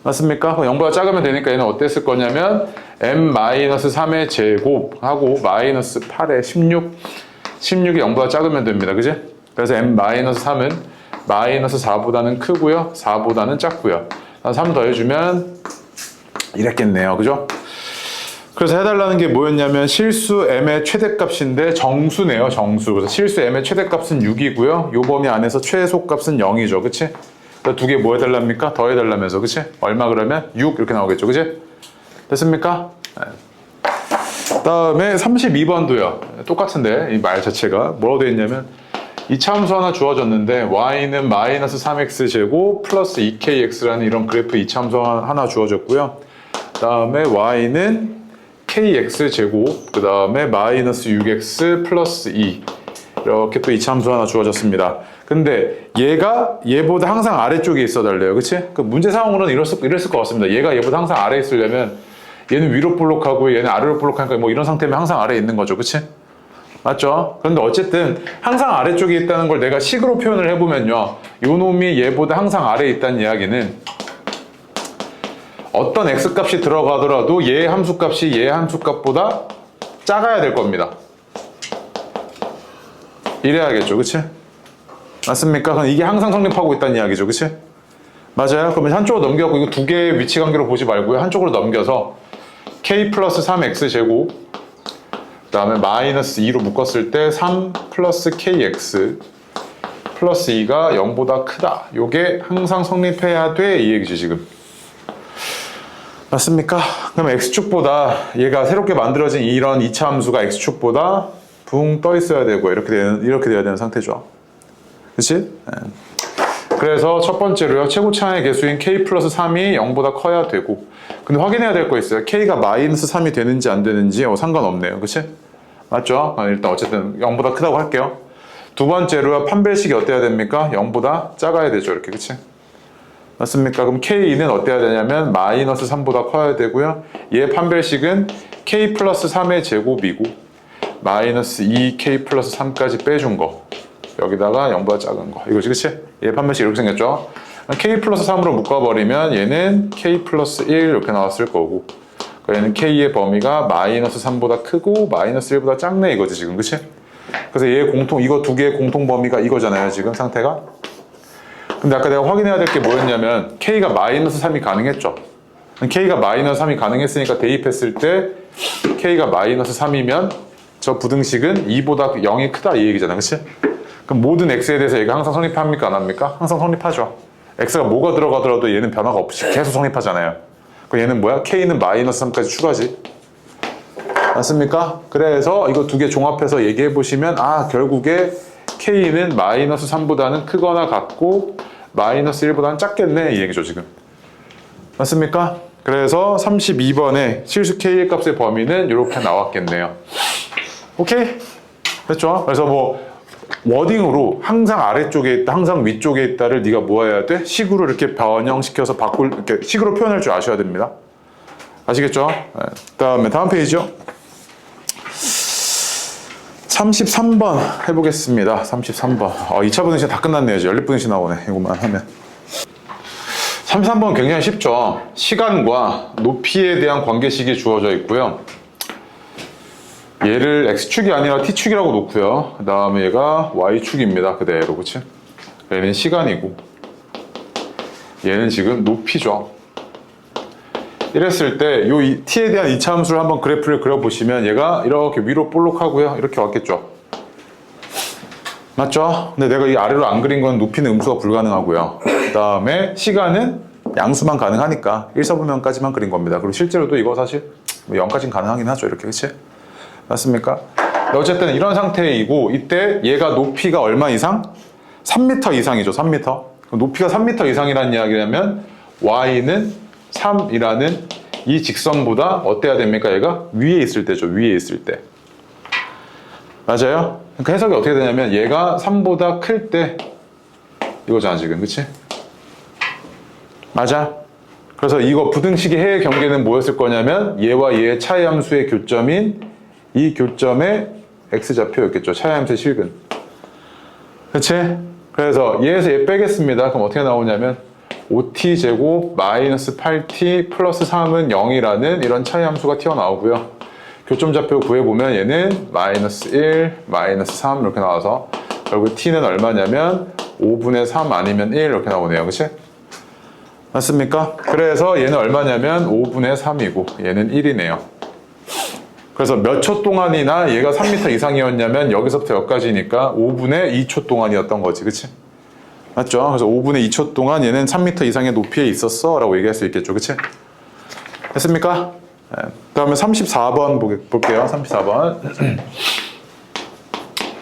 Speaker 1: 맞습니까? 0보다 작으면 되니까 얘는 어땠을 거냐면 m-3의 제곱하고 마이너스 8의 16이 0보다 작으면 됩니다. 그치? 그래서 m-3은 마이너스 4보다는 크고요. 4보다는 작고요. 3 더해주면 이랬겠네요. 그죠? 그래서 해달라는 게 뭐였냐면 실수 m의 최대값인데 정수네요. 정수. 그래서 실수 m의 최대값은 6이고요. 요 범위 안에서 최소값은 0이죠. 그치? 두 개 뭐 해달랍니까? 더해달라면서. 그치? 얼마 그러면? 6 이렇게 나오겠죠. 그치? 됐습니까? 다음에 32번도요. 똑같은데 이 말 자체가 뭐라고 되어 있냐면 이차 함수 하나 주어졌는데 y는 마이너스 3x 제곱 플러스 2kx라는 이런 그래프 이차 함수 하나 주어졌고요. 그 다음에 y는 kx 제곱 그 다음에 마이너스 6x 플러스 2 이렇게 또 이차 함수 하나 주어졌습니다. 근데 얘가 얘보다 항상 아래쪽에 있어 달래요. 그치? 그 문제 상황으로는 이랬을 것 같습니다. 얘가 얘보다 항상 아래에 있으려면 얘는 위로 볼록하고 얘는 아래로 볼록하니까 뭐 이런 상태면 항상 아래에 있는 거죠. 그치? 맞죠? 그런데 어쨌든 항상 아래쪽에 있다는 걸 내가 식으로 표현을 해보면요. 요 놈이 얘보다 항상 아래에 있다는 이야기는 어떤 x값이 들어가더라도 얘 함수값이 얘 함수값보다 작아야 될 겁니다. 이래야겠죠. 그치? 맞습니까? 그럼 이게 항상 성립하고 있다는 이야기죠. 그치? 맞아요? 그러면 한쪽으로 넘겨갖고 이거 두 개의 위치 관계로 보지 말고요. 한쪽으로 넘겨서 k 플러스 3x 제곱 그 다음에 마이너스 2로 묶었을 때 3 플러스 kx 플러스 2가 0보다 크다. 요게 항상 성립해야 돼. 이 얘기죠, 지금. 맞습니까? 그럼 x축보다 얘가 새롭게 만들어진 이런 2차 함수가 x축보다 붕 떠 있어야 되고 이렇게 돼야 되는 상태죠. 그치? 네. 그래서 첫 번째로요. 최고차의 개수인 k 플러스 3이 0보다 커야 되고 근데 확인해야 될 거 있어요. k가 마이너스 3이 되는지 안 되는지 상관없네요. 그치? 맞죠? 일단 어쨌든 0보다 크다고 할게요. 두 번째로요. 판별식이 어때야 됩니까? 0보다 작아야 되죠. 이렇게. 그치? 맞습니까? 그럼 k는 어때야 되냐면 마이너스 3보다 커야 되고요. 얘 판별식은 k 플러스 3의 제곱이고 마이너스 2k 플러스 3까지 빼준 거 여기다가 0보다 작은 거 이거지. 그치? 얘 판별식 이렇게 생겼죠? k 플러스 3으로 묶어버리면 얘는 k 플러스 1 이렇게 나왔을 거고 얘는 k의 범위가 마이너스 3보다 크고 마이너스 1보다 작네 이거지 지금. 그치? 그래서 이거 두 개의 공통 범위가 이거잖아요 지금 상태가. 근데 아까 내가 확인해야 될 게 뭐였냐면 k가 마이너스 3이 가능했죠. k가 마이너스 3이 가능했으니까 대입했을 때 k가 마이너스 3이면 저 부등식은 2보다 0이 크다 이 얘기잖아. 그치? 그럼 모든 x에 대해서 얘가 항상 성립합니까? 안 합니까? 항상 성립하죠. x가 뭐가 들어가더라도 얘는 변화가 없이 계속 성립하잖아요. 그럼 얘는 뭐야? k는 마이너스 3까지 추가지. 맞습니까? 그래서 이거 두 개 종합해서 얘기해 보시면 결국에 k는 마이너스 3보다는 크거나 같고 마이너스 1보다는 작겠네 이 얘기죠 지금. 맞습니까? 그래서 32번에 실수 k의 값의 범위는 이렇게 나왔겠네요. 오케이? 됐죠? 그래서 뭐 워딩으로 항상 아래쪽에 있다, 항상 위쪽에 있다를 네가 뭐 해야 돼? 식으로 이렇게 변형시켜서 이렇게 식으로 표현할 줄 아셔야 됩니다. 아시겠죠? 네. 그다음에 다음 페이지요. 33번 해보겠습니다. 33번. 2차 분식 다 끝났네요. 이제 연립 분식 나오네. 이것만 하면. 33번 굉장히 쉽죠. 시간과 높이에 대한 관계식이 주어져 있고요. 얘를 x축이 아니라 t축이라고 놓고요. 그 다음에 얘가 y축입니다. 그대로. 그치? 얘는 시간이고 얘는 지금 높이죠. 이랬을 때 이 t에 대한 이차 함수를 한번 그래프를 그려보시면 얘가 이렇게 위로 볼록하고요. 이렇게 왔겠죠. 맞죠? 근데 내가 이 아래로 안 그린 건 높이는 음수가 불가능하고요. 그 다음에 시간은 양수만 가능하니까 1사분면까지만 그린 겁니다. 그리고 실제로도 이거 사실 0까지는 가능하긴 하죠. 이렇게. 그치? 맞습니까? 어쨌든 이런 상태이고 이때 얘가 높이가 얼마 이상? 3m 이상이죠. 3m. 높이가 3m 이상이라는 이야기라면 y는 3이라는 이 직선보다 어때야 됩니까? 얘가 위에 있을 때죠. 위에 있을 때. 맞아요? 그러니까 해석이 어떻게 되냐면 얘가 3보다 클 때 이거잖아 지금. 그치? 맞아? 그래서 이거 부등식의 해의 경계는 뭐였을 거냐면 얘와 얘의 차이 함수의 교점인 이 교점의 x좌표였겠죠. 차이 함수의 실근. 그치? 그래서 얘에서 얘 빼겠습니다. 그럼 어떻게 나오냐면 5t제곱 마이너스 8t 플러스 3은 0이라는 이런 차이 함수가 튀어나오고요. 교점좌표 구해보면 얘는 마이너스 1, 마이너스 3 이렇게 나와서 결국 t는 얼마냐면 5분의 3 아니면 1 이렇게 나오네요. 그치? 맞습니까? 그래서 얘는 얼마냐면 5분의 3이고 얘는 1이네요. 그래서 몇 초 동안이나 얘가 3m 이상이었냐면 여기서부터 여기까지니까 5분의 2초 동안이었던 거지. 그치? 맞죠? 그래서 5분의 2초 동안 얘는 3m 이상의 높이에 있었어 라고 얘기할 수 있겠죠. 그치? 됐습니까? 네. 그 다음에 34번 볼게요. 34번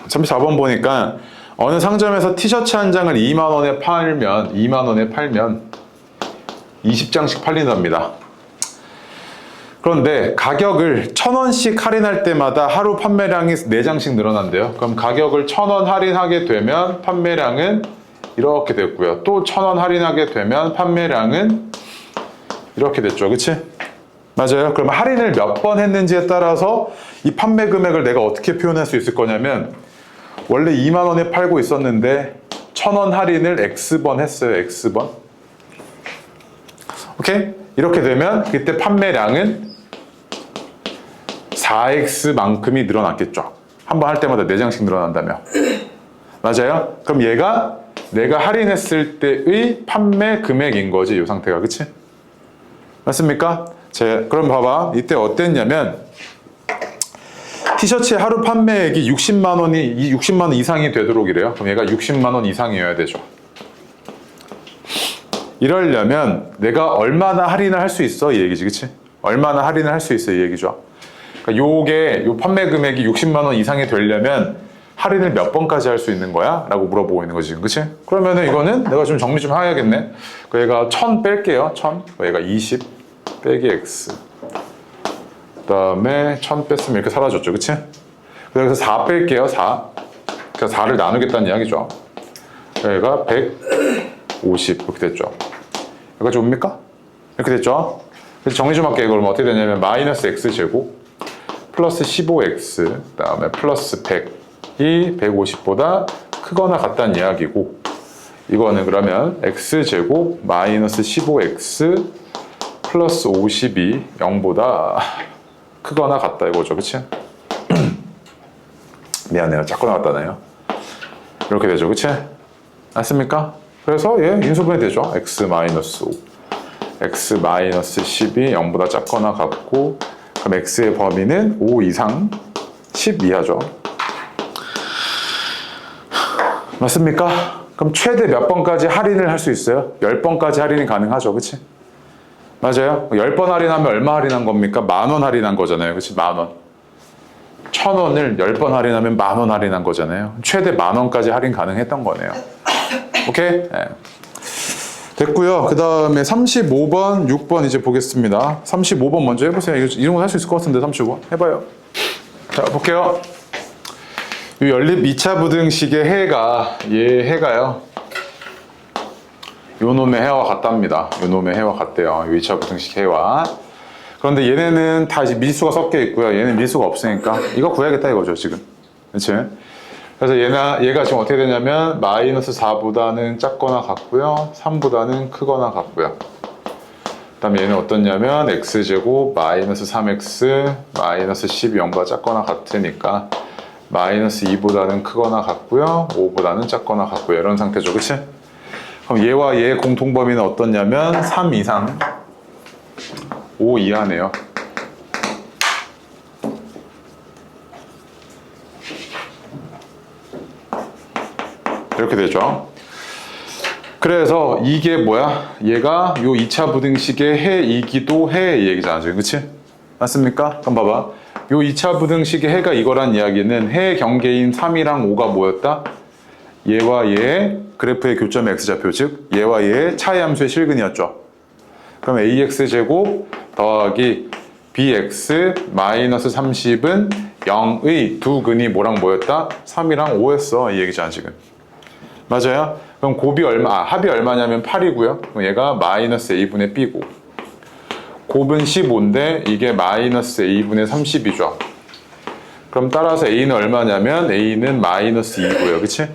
Speaker 1: 34번 보니까 어느 상점에서 티셔츠 한 장을 2만원에 팔면 20장씩 팔린답니다. 그런데 가격을 1,000원씩 할인할 때마다 하루 판매량이 4장씩 늘어난대요. 그럼 가격을 1,000원 할인하게 되면 판매량은 이렇게 됐고요. 또 1,000원 할인하게 되면 판매량은 이렇게 됐죠. 그치? 맞아요. 그럼 할인을 몇 번 했는지에 따라서 이 판매 금액을 내가 어떻게 표현할 수 있을 거냐면 원래 2만원에 팔고 있었는데 1,000원 할인을 X번 했어요. X번. 오케이? 이렇게 되면 그때 판매량은 4X만큼이 늘어났겠죠. 한 번 할 때마다 4장씩 늘어난다며. 맞아요? 그럼 얘가 내가 할인했을 때의 판매 금액인 거지, 이 상태가. 그치? 맞습니까? 그럼 봐봐. 이때 어땠냐면 티셔츠의 하루 판매액이 60만 원 이상이 되도록 이래요. 그럼 얘가 60만 원 이상이어야 되죠. 이러려면 내가 얼마나 할인을 할 수 있어? 이 얘기지, 그치? 얼마나 할인을 할 수 있어? 이 얘기죠. 그러니까 요 판매 금액이 60만 원 이상이 되려면 할인을 몇 번까지 할 수 있는 거야? 라고 물어보고 있는 거지, 그치? 그러면은 이거는 내가 좀 정리 좀 해야겠네. 얘가 1000 뺄게요, 1000. 얘가 20 빼기 x. 그 다음에 1000 뺐으면 이렇게 사라졌죠, 그치? 그래서 4 뺄게요, 4. 그래서 4를 나누겠다는 이야기죠. 얘가 150 이렇게 됐죠. 여기까지 옵니까? 이렇게 됐죠. 그래서 정리 좀 할게요. 그럼 어떻게 되냐면 마이너스 x제곱 플러스 15x 그 다음에 플러스 100이 150보다 크거나 같다는 이야기고, 이거는 그러면 x제곱 마이너스 15x 플러스 50이 0보다 크거나 같다 이거죠. 그치? 미안해요. 작거나 같다네요. 이렇게 되죠. 그치? 맞습니까? 그래서 얘 인수분해 되죠. x 마이너스 5 x 마이너스 10이 0보다 작거나 같고, 그럼 x의 범위는 5 이상 10 이하죠. 맞습니까? 그럼 최대 몇 번까지 할인을 할 수 있어요? 10번까지 할인이 가능하죠. 그치? 맞아요? 10번 할인하면 얼마 할인한 겁니까? 10,000원 할인한 거잖아요. 그치? 10,000원. 1,000원을 10번 할인하면 10,000원 할인한 거잖아요. 최대 10,000원까지 할인 가능했던 거네요. 오케이? 네. 됐고요. 그 다음에 35번, 6번 이제 보겠습니다. 35번 먼저 해보세요. 이런 건 할 수 있을 것 같은데 35번. 해봐요. 자, 볼게요. 이 연립 2차 부등식의 해가요. 요 놈의 해와 같답니다. 요 놈의 해와 같대요. 요 2차 부등식 해와. 그런데 얘네는 다 이제 밀수가 섞여 있고요. 얘는 밀수가 없으니까 이거 구해야겠다 이거죠, 지금. 그치? 그래서 얘가 지금 어떻게 되냐면 마이너스 4보다는 작거나 같고요. 3보다는 크거나 같고요. 그 다음에 얘는 어떻냐면 x제곱 마이너스 3x 마이너스 10이 0보다 작거나 같으니까 마이너스 2보다는 크거나 같고요. 5보다는 작거나 같고요. 이런 상태죠. 그치? 그럼 얘와 얘의 공통범위는 어떻냐면 3 이상 5 이하네요. 이렇게 되죠. 그래서 이게 뭐야? 얘가 요 2차 부등식의 해이기도 해 얘기잖아, 지금. 그치? 맞습니까? 그럼 봐봐. 요 2차 부등식의 해가 이거란 이야기는 해 경계인 3이랑 5가 뭐였다? 얘와 얘의 그래프의 교점의 x좌표, 즉 얘와 얘의 차이 함수의 실근이었죠. 그럼 ax제곱 더하기 bx 마이너스 30은 0의 두 근이 뭐랑 뭐였다? 3이랑 5였어. 이 얘기잖아, 지금. 맞아요? 그럼 곱이 얼마, 합이 얼마냐면 8이고요. 그럼 얘가 마이너스 a분의 b고. 곱은 15인데 이게 마이너스 a분의 30이죠. 그럼 따라서 a는 얼마냐면 a는 마이너스 2고요. 그치?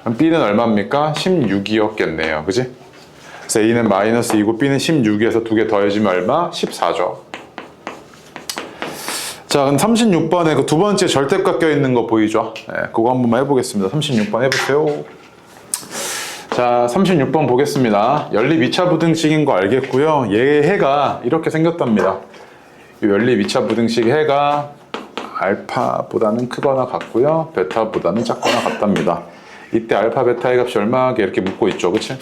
Speaker 1: 그럼 b는 얼마입니까? 16이었겠네요. 그치? 그래서 a는 마이너스 2고 b는 16이어서 두 개 더해지면 얼마? 14죠. 자, 그럼 36번에 그 두 번째 절대값 껴있는 거 보이죠? 네, 그거 한 번만 해보겠습니다. 36번 해보세요. 자, 36번 보겠습니다. 연립 2차 부등식인 거 알겠고요. 얘 해가 이렇게 생겼답니다. 이 연립 2차 부등식 해가 알파보다는 크거나 같고요. 베타보다는 작거나 같답니다. 이때 알파, 베타의 값이 얼마게 이렇게 묻고 있죠. 그치?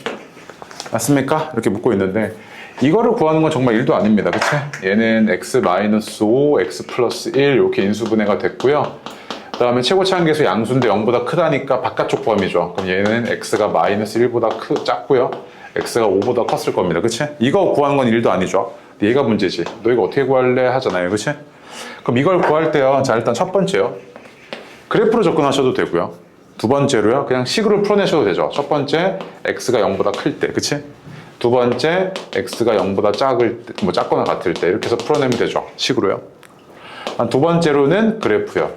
Speaker 1: 맞습니까? 이렇게 묻고 있는데 이거를 구하는 건 정말 일도 아닙니다. 그치? 얘는 x-5, x 플러스 1 이렇게 인수분해가 됐고요. 그 다음에 최고차항계수 양수인데 0보다 크다니까 바깥쪽 범위죠. 그럼 얘는 x가 마이너스 1보다 작고요. x가 5보다 컸을 겁니다. 그치? 이거 구하는 건 일도 아니죠. 얘가 문제지. 너 이거 어떻게 구할래? 하잖아요. 그치? 그럼 이걸 구할 때요. 자, 일단 첫 번째요. 그래프로 접근하셔도 되고요. 두 번째로요. 그냥 식으로 풀어내셔도 되죠. 첫 번째, x가 0보다 클 때. 그치? 두 번째, x가 0보다 작을 때, 뭐 작거나 같을 때. 이렇게 해서 풀어내면 되죠. 식으로요. 두 번째로는 그래프요.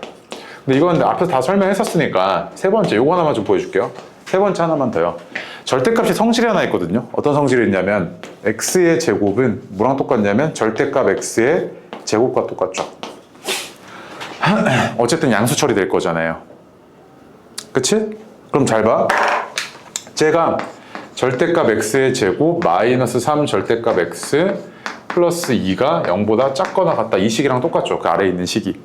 Speaker 1: 근데 이건 앞에서 다 설명했었으니까 세 번째, 요거 하나만 좀 보여줄게요. 세 번째 하나만 더요. 절대값이 성질이 하나 있거든요. 어떤 성질이 있냐면 x의 제곱은 뭐랑 똑같냐면 절대값 x의 제곱과 똑같죠. 어쨌든 양수 처리될 거잖아요. 그치? 그럼 잘 봐. 제가 절대값 x의 제곱 마이너스 3 절대값 x 플러스 2가 0보다 작거나 같다. 이 식이랑 똑같죠. 그 아래에 있는 식이.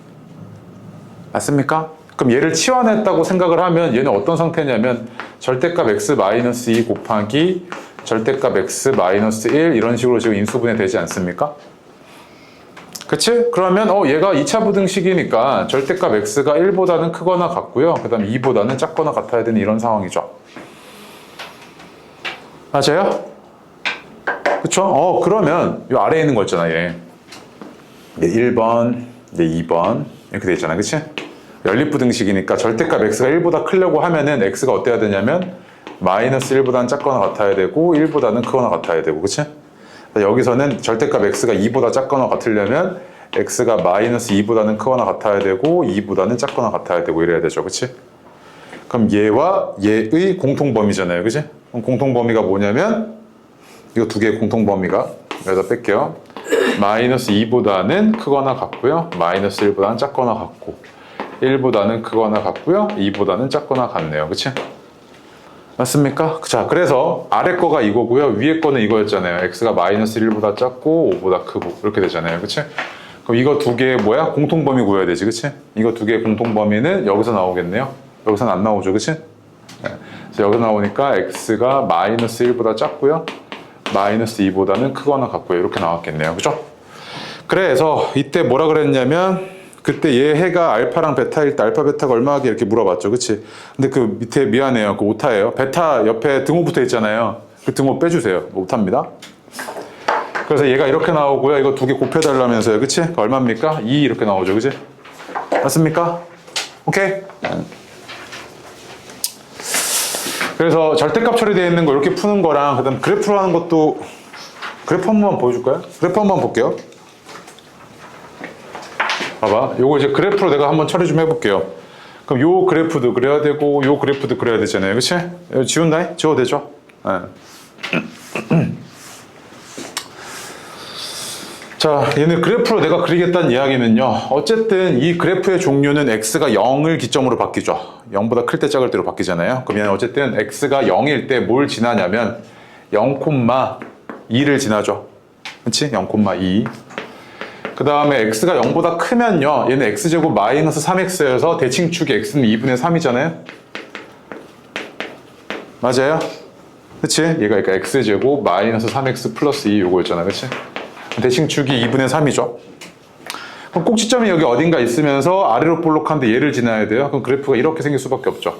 Speaker 1: 맞습니까? 그럼 얘를 치환했다고 생각을 하면 얘는 어떤 상태냐면 절대값 x 마이너스 2 곱하기 절대값 x 마이너스 1 이런 식으로 지금 인수분해 되지 않습니까? 그치? 그러면 얘가 2차 부등식이니까 절대값 x가 1보다는 크거나 같고요. 그 다음 2보다는 작거나 같아야 되는 이런 상황이죠. 맞아요? 그쵸? 그러면 이 아래에 있는 거 있잖아, 얘 1번, 얘 2번 이렇게 돼 있잖아. 그치? 연립부등식이니까 절대값 x가 1보다 크려고 하면은 x가 어때야 되냐면 마이너스 1보다는 작거나 같아야 되고 1보다는 크거나 같아야 되고. 그치? 여기서는 절대값 x가 2보다 작거나 같으려면 x가 마이너스 2보다는 크거나 같아야 되고 2보다는 작거나 같아야 되고 이래야 되죠. 그치? 그럼 얘와 얘의 공통범위잖아요. 그치? 그럼 공통범위가 뭐냐면 이거 두 개의 공통범위가 여기다 뺄게요. 마이너스 2보다는 크거나 같고요. 마이너스 1보다는 작거나 같고 1보다는 크거나 같고요. 2보다는 작거나 같네요. 그치? 맞습니까? 자, 그래서 아래 거가 이거고요. 위에 거는 이거였잖아요. x가 마이너스 1보다 작고 5보다 크고 이렇게 되잖아요. 그치? 그럼 이거 두 개의 뭐야? 공통범위 구해야 되지. 그치? 이거 두 개의 공통범위는 여기서 나오겠네요. 여기서는 안 나오죠. 그치? 네. 그래서 여기서 나오니까 x가 마이너스 1보다 작고요. 마이너스 2보다는 크거나 같고요. 이렇게 나왔겠네요. 그죠? 그래서 이때 뭐라 그랬냐면 그때 얘 해가 알파랑 베타일 때 알파 베타가 얼마게 이렇게 물어봤죠. 그치? 근데 그 밑에 미안해요. 그 오타예요. 베타 옆에 등호 붙어 있잖아요. 그 등호 빼주세요. 오타입니다. 그래서 얘가 이렇게 나오고요. 이거 두 개 곱해달라면서요. 그치? 얼마입니까? 2 이렇게 나오죠. 그치? 맞습니까? 오케이? 그래서 절대값 처리되어 있는 거 이렇게 푸는 거랑 그 다음 그래프로 하는 것도 그래프 한 번만 보여줄까요? 그래프 한 번 볼게요. 봐봐. 요거 이제 그래프로 내가 한번 처리 좀 해볼게요. 그럼 요 그래프도 그려야 되고 요 그래프도 그려야 되잖아요. 그치? 지운다? 지워도 되죠? 네. 자, 얘는 그래프로 내가 그리겠다는 이야기는요. 어쨌든 이 그래프의 종류는 x가 0을 기점으로 바뀌죠. 0보다 클 때 작을 때로 바뀌잖아요. 그러면 어쨌든 x가 0일 때 뭘 지나냐면 0,2를 지나죠. 그치? 0,2. 그 다음에 x가 0보다 크면요. 얘는 x제곱 마이너스 3x여서 대칭축이 x는 2분의 3이잖아요. 맞아요? 그치? 얘가 그러니까 x제곱 마이너스 3x 플러스 2 요거였잖아. 그치? 대칭축이 2분의 3이죠. 그럼 꼭지점이 여기 어딘가 있으면서 아래로 볼록한데 얘를 지나야 돼요. 그럼 그래프가 이렇게 생길 수밖에 없죠.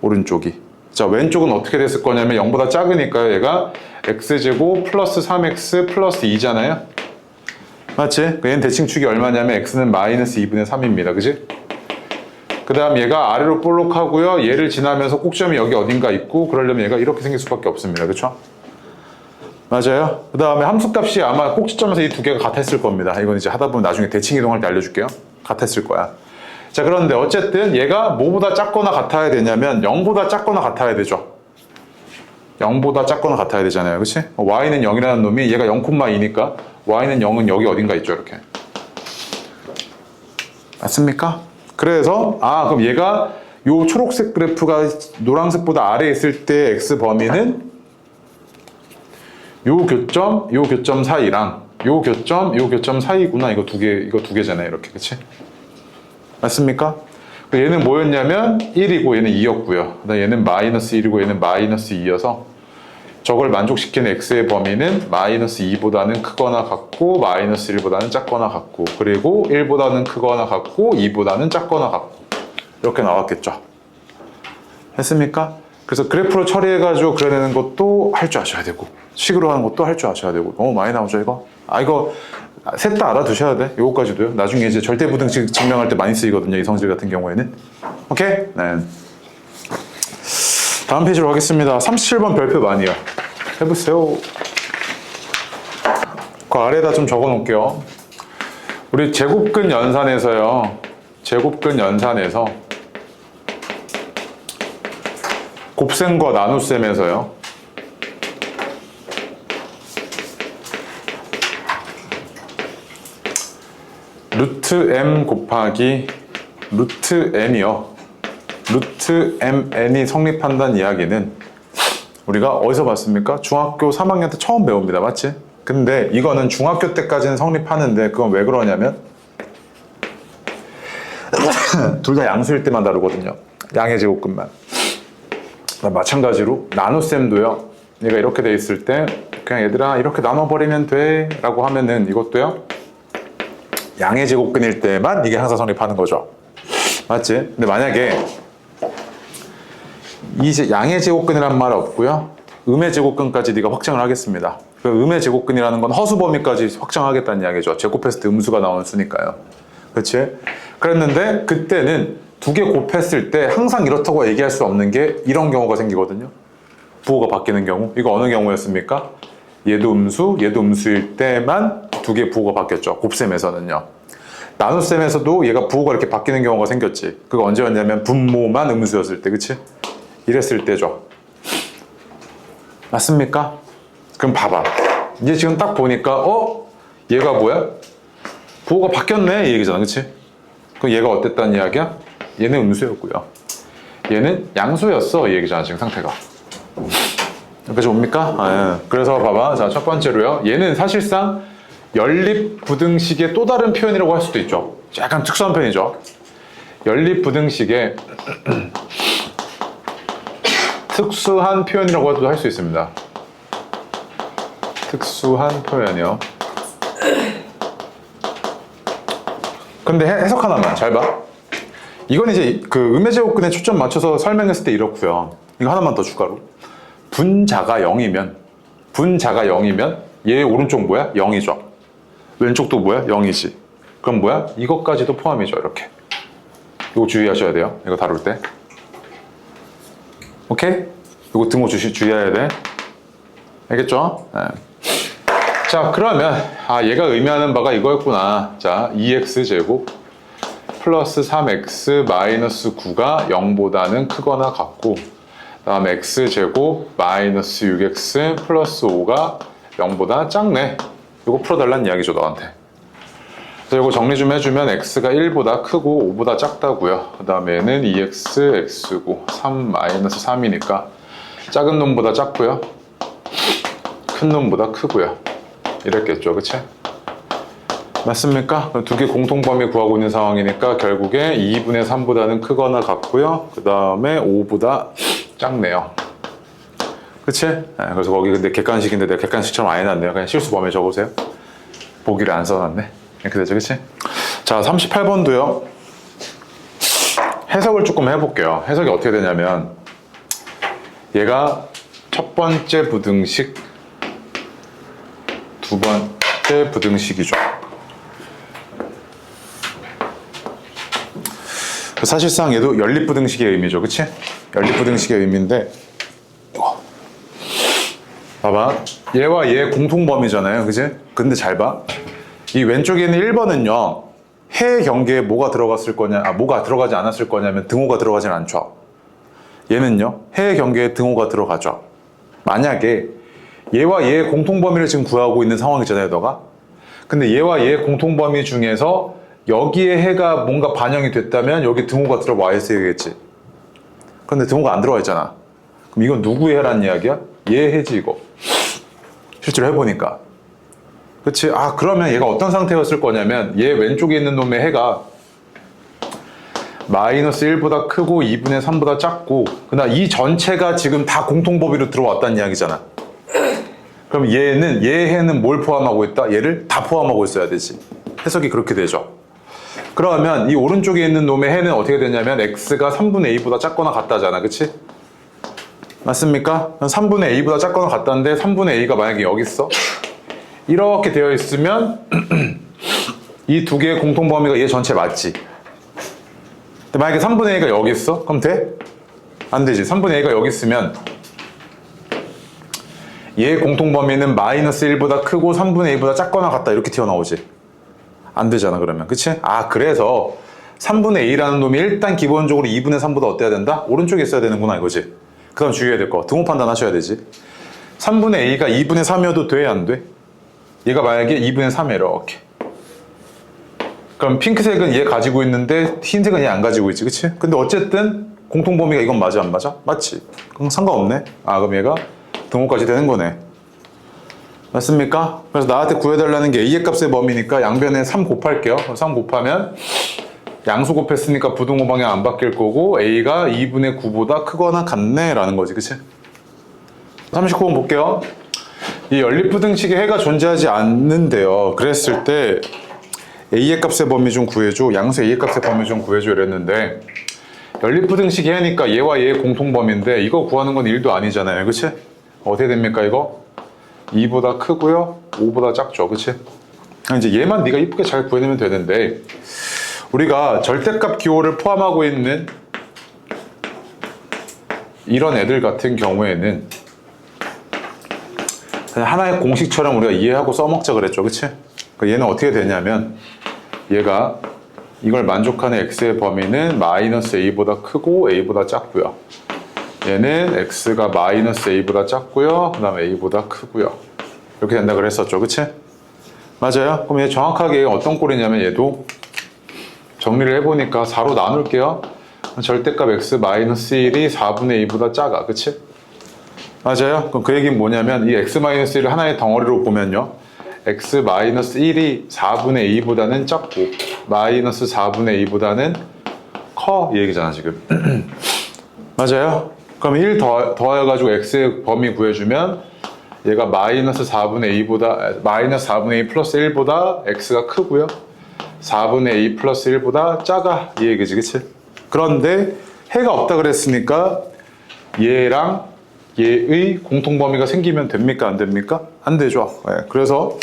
Speaker 1: 오른쪽이. 자, 왼쪽은 어떻게 됐을 거냐면 0보다 작으니까 얘가 x제곱 플러스 3x 플러스 2잖아요. 맞지? 얘는 대칭축이 얼마냐면 x는 마이너스 2분의 3입니다. 그치? 그 다음 얘가 아래로 볼록하고요. 얘를 지나면서 꼭점이 여기 어딘가 있고 그러려면 얘가 이렇게 생길 수밖에 없습니다. 그렇죠? 맞아요. 그 다음에 함수값이 아마 꼭지점에서 이 두 개가 같았을 겁니다. 이건 이제 하다 보면 나중에 대칭 이동할 때 알려줄게요. 같았을 거야. 자, 그런데 어쨌든 얘가 뭐보다 작거나 같아야 되냐면 0보다 작거나 같아야 되죠. 0보다 작거나 같아야 되잖아요. 그치? y는 0이라는 놈이 얘가 0,2니까 y는 0은 여기 어딘가 있죠. 이렇게. 맞습니까? 그래서 그럼 얘가 요 초록색 그래프가 노란색보다 아래에 있을 때 x 범위는 요 교점 사이랑 요 교점 사이구나. 이거 두 개잖아요. 이렇게. 그치? 맞습니까? 얘는 뭐였냐면 1이고 얘는 2였고요. 그다음 얘는 마이너스 1이고 얘는 마이너스 2여서 저걸 만족시키는 x의 범위는 마이너스 2보다는 크거나 같고 마이너스 1보다는 작거나 같고 그리고 1보다는 크거나 같고 2보다는 작거나 같고 이렇게 나왔겠죠. 했습니까? 그래서 그래프로 처리해가지고 그려내는 것도 할 줄 아셔야 되고 식으로 하는 것도 할 줄 아셔야 되고 너무 많이 나오죠 이거? 이거 셋 다 알아두셔야 돼. 요거까지도요. 나중에 이제 절대부등식 증명할 때 많이 쓰이거든요. 이 성질 같은 경우에는. 오케이? 네. 다음 페이지로 가겠습니다. 37번 별표 많이요. 해보세요. 그 아래에다 좀 적어 놓을게요. 우리 제곱근 연산에서요. 제곱근 연산에서 곱셈과 나눗셈에서요. 루트 m 곱하기 루트 n이요. 루트 mn이 성립한다는 이야기는 우리가 어디서 봤습니까? 중학교 3학년 때 처음 배웁니다. 맞지? 근데 이거는 중학교 때까지는 성립하는데 그건 왜 그러냐면 둘 다 양수일 때만 다르거든요. 양의 제곱근만. 마찬가지로 나눗셈도요. 얘가 이렇게 돼 있을 때 그냥 얘들아 이렇게 나눠버리면 돼 라고 하면은 이것도요. 양의 제곱근일 때만 이게 항상 성립하는 거죠. 맞지? 근데 만약에 이 양의 제곱근이란 말 없고요. 음의 제곱근까지 네가 확정을 하겠습니다. 그 음의 제곱근이라는 건 허수 범위까지 확정하겠다는 이야기죠. 제곱했을 때 음수가 나오는 수니까요. 그렇지? 그랬는데 그때는 두 개 곱했을 때 항상 이렇다고 얘기할 수 없는 게 이런 경우가 생기거든요. 부호가 바뀌는 경우. 이거 어느 경우였습니까? 얘도 음수일 때만 두 개 부호가 바뀌었죠. 곱셈에서는요. 나눗셈에서도 얘가 부호가 이렇게 바뀌는 경우가 생겼지. 그거 언제였냐면 분모만 음수였을 때, 그치? 이랬을 때죠. 맞습니까? 그럼 봐봐. 이제 지금 딱 보니까 얘가 뭐야? 부호가 바뀌었네 이 얘기잖아, 그치? 그럼 얘가 어땠다는 이야기야? 얘는 음수였고요. 얘는 양수였어 이 얘기잖아 지금 상태가. 여기까지 옵니까? 그래서 봐봐. 자, 첫 번째로요. 얘는 사실상 연립부등식의 또 다른 표현이라고 할 수도 있죠. 약간 특수한 표현이죠. 연립부등식의 특수한 표현이라고 할 수 있습니다. 특수한 표현이요. 근데 해석 하나만 잘 봐. 이건 이제 그 음의 제곱근에 초점 맞춰서 설명했을 때 이렇고요. 이거 하나만 더 추가로. 분자가 0이면 얘 오른쪽 뭐야? 0이죠. 왼쪽도 뭐야? 0이지. 그럼 뭐야? 이것까지도 포함이죠. 이렇게. 이거 주의하셔야 돼요. 이거 다룰 때. 오케이? 이거 등호 주의해야 돼. 알겠죠? 네. 자, 그러면 얘가 의미하는 바가 이거였구나. 자, 2x제곱 플러스 3x 마이너스 9가 0보다는 크거나 같고 다음 x제곱 마이너스 6x 플러스 5가 0보다 작네. 이거 풀어달라는 이야기죠 너한테. 그래서 이거 정리 좀 해주면 x가 1보다 크고 5보다 작다고요. 그 다음에는 2x, x고 3 마이너스 3이니까 작은 놈보다 작고요. 큰 놈보다 크고요. 이랬겠죠. 그치? 맞습니까? 두 개 공통범위 구하고 있는 상황이니까 결국에 2분의 3보다는 크거나 같고요. 그 다음에 5보다 작네요. 그치? 그래서 거기 근데 객관식인데 내가 객관식처럼 안 해놨네요. 그냥 실수 범위 적으세요. 보기를 안 써놨네. 이렇게 되죠. 그치? 자, 38번도요. 해석을 조금 해볼게요. 해석이 어떻게 되냐면 얘가 첫 번째 부등식, 두 번째 부등식이죠. 사실상 얘도 연립부등식의 의미죠, 그치? 연립부등식의 의미인데 봐봐, 얘와 얘 공통범위잖아요, 그치? 근데 잘 봐, 이 왼쪽에 있는 1번은요 해 경계에 뭐가 들어갔을 거냐, 뭐가 들어가지 않았을 거냐면 등호가 들어가진 않죠. 얘는요 해 경계에 등호가 들어가죠. 만약에 얘와 얘의 공통범위를 지금 구하고 있는 상황이잖아요, 너가. 근데 얘와 얘의 공통범위 중에서 여기에 해가 뭔가 반영이 됐다면 여기 등호가 들어와 있어야겠지. 그런데 등호가 안 들어와 있잖아. 그럼 이건 누구의 해란 이야기야? 얘 해지, 이거. 실제로 해보니까. 그치? 그러면 얘가 어떤 상태였을 거냐면 얘 왼쪽에 있는 놈의 해가 마이너스 1보다 크고 2분의 3보다 작고, 그러나 이 전체가 지금 다 공통범위로 들어왔다는 이야기잖아. 그럼 얘는, 얘 해는 뭘 포함하고 있다? 얘를 다 포함하고 있어야 되지. 해석이 그렇게 되죠. 그러면 이 오른쪽에 있는 놈의 해는 어떻게 되냐면 x가 3분의 a보다 작거나 같다잖아, 그치? 맞습니까? 3분의 a보다 작거나 같다는데 3분의 a가 만약에 여기 있어? 이렇게 되어 있으면 이 두 개의 공통범위가 얘 전체 맞지? 근데 만약에 3분의 a가 여기 있어? 그럼 돼? 안 되지. 3분의 a가 여기 있으면 얘의 공통범위는 마이너스 1보다 크고 3분의 a보다 작거나 같다, 이렇게 튀어나오지. 안 되잖아, 그러면. 그치? 그래서 3분의 a라는 놈이 일단 기본적으로 2분의 3보다 어때야 된다? 오른쪽에 있어야 되는구나, 이거지. 그 다음 주의해야 될 거, 등호 판단 하셔야 되지. 3분의 a가 2분의 3이어도 돼, 안 돼? 얘가 만약에 2분의 3이야, 이렇게. 그럼 핑크색은 얘 가지고 있는데 흰색은 얘 안 가지고 있지, 그치? 근데 어쨌든 공통범위가 이건 맞아, 안 맞아? 맞지? 그럼 상관없네. 그럼 얘가 등호까지 되는 거네. 맞습니까? 그래서 나한테 구해달라는 게 a의 값의 범위니까 양변에 3 곱할게요. 3 곱하면 양수 곱했으니까 부등호 방향 안 바뀔 거고 a가 2분의 9보다 크거나 같네 라는 거지, 그치? 39번 볼게요. 이 연립부등식에 해가 존재하지 않는데요, 그랬을 때 a의 값의 범위 좀 구해줘, 양수 a의 값의 범위 좀 구해줘 이랬는데, 연립부등식이 해니까 얘와 얘의 공통범위인데 이거 구하는 건 1도 아니잖아요, 그치? 어떻게 됩니까, 이거? 2보다 크고요, 5보다 작죠, 그치? 이제 얘만 네가 이쁘게 잘 구해내면 되는데, 우리가 절대값 기호를 포함하고 있는 이런 애들 같은 경우에는 그냥 하나의 공식처럼 우리가 이해하고 써먹자 그랬죠, 그치? 얘는 어떻게 되냐면 얘가 이걸 만족하는 x의 범위는 마이너스 a보다 크고 a보다 작고요, 얘는 x가 마이너스 a보다 작고요, 그 다음에 a보다 크고요, 이렇게 된다 그랬었죠, 그치? 맞아요? 그럼 얘 정확하게 어떤 꼴이냐면, 얘도 정리를 해보니까 4로 나눌게요. 절대값 x 마이너스 1이 4분의 2보다 작아, 그치? 맞아요? 그럼 그 얘기는 뭐냐면 이 x 마이너스 1을 하나의 덩어리로 보면요, x 마이너스 1이 4분의 2보다는 작고 마이너스 4분의 2보다는 커, 이 얘기잖아 지금. 맞아요? 그럼 1 더해가지고 x의 범위 구해주면 얘가 마이너스 4분의 2보다, 마이너스 4분의 2 플러스 1보다 x가 크고요, 4분의 2 플러스 1보다 작아, 이 얘기지, 그치? 그런데 해가 없다 그랬으니까 얘랑 얘의 공통범위가 생기면 됩니까, 안 됩니까? 안 되죠. 네, 그래서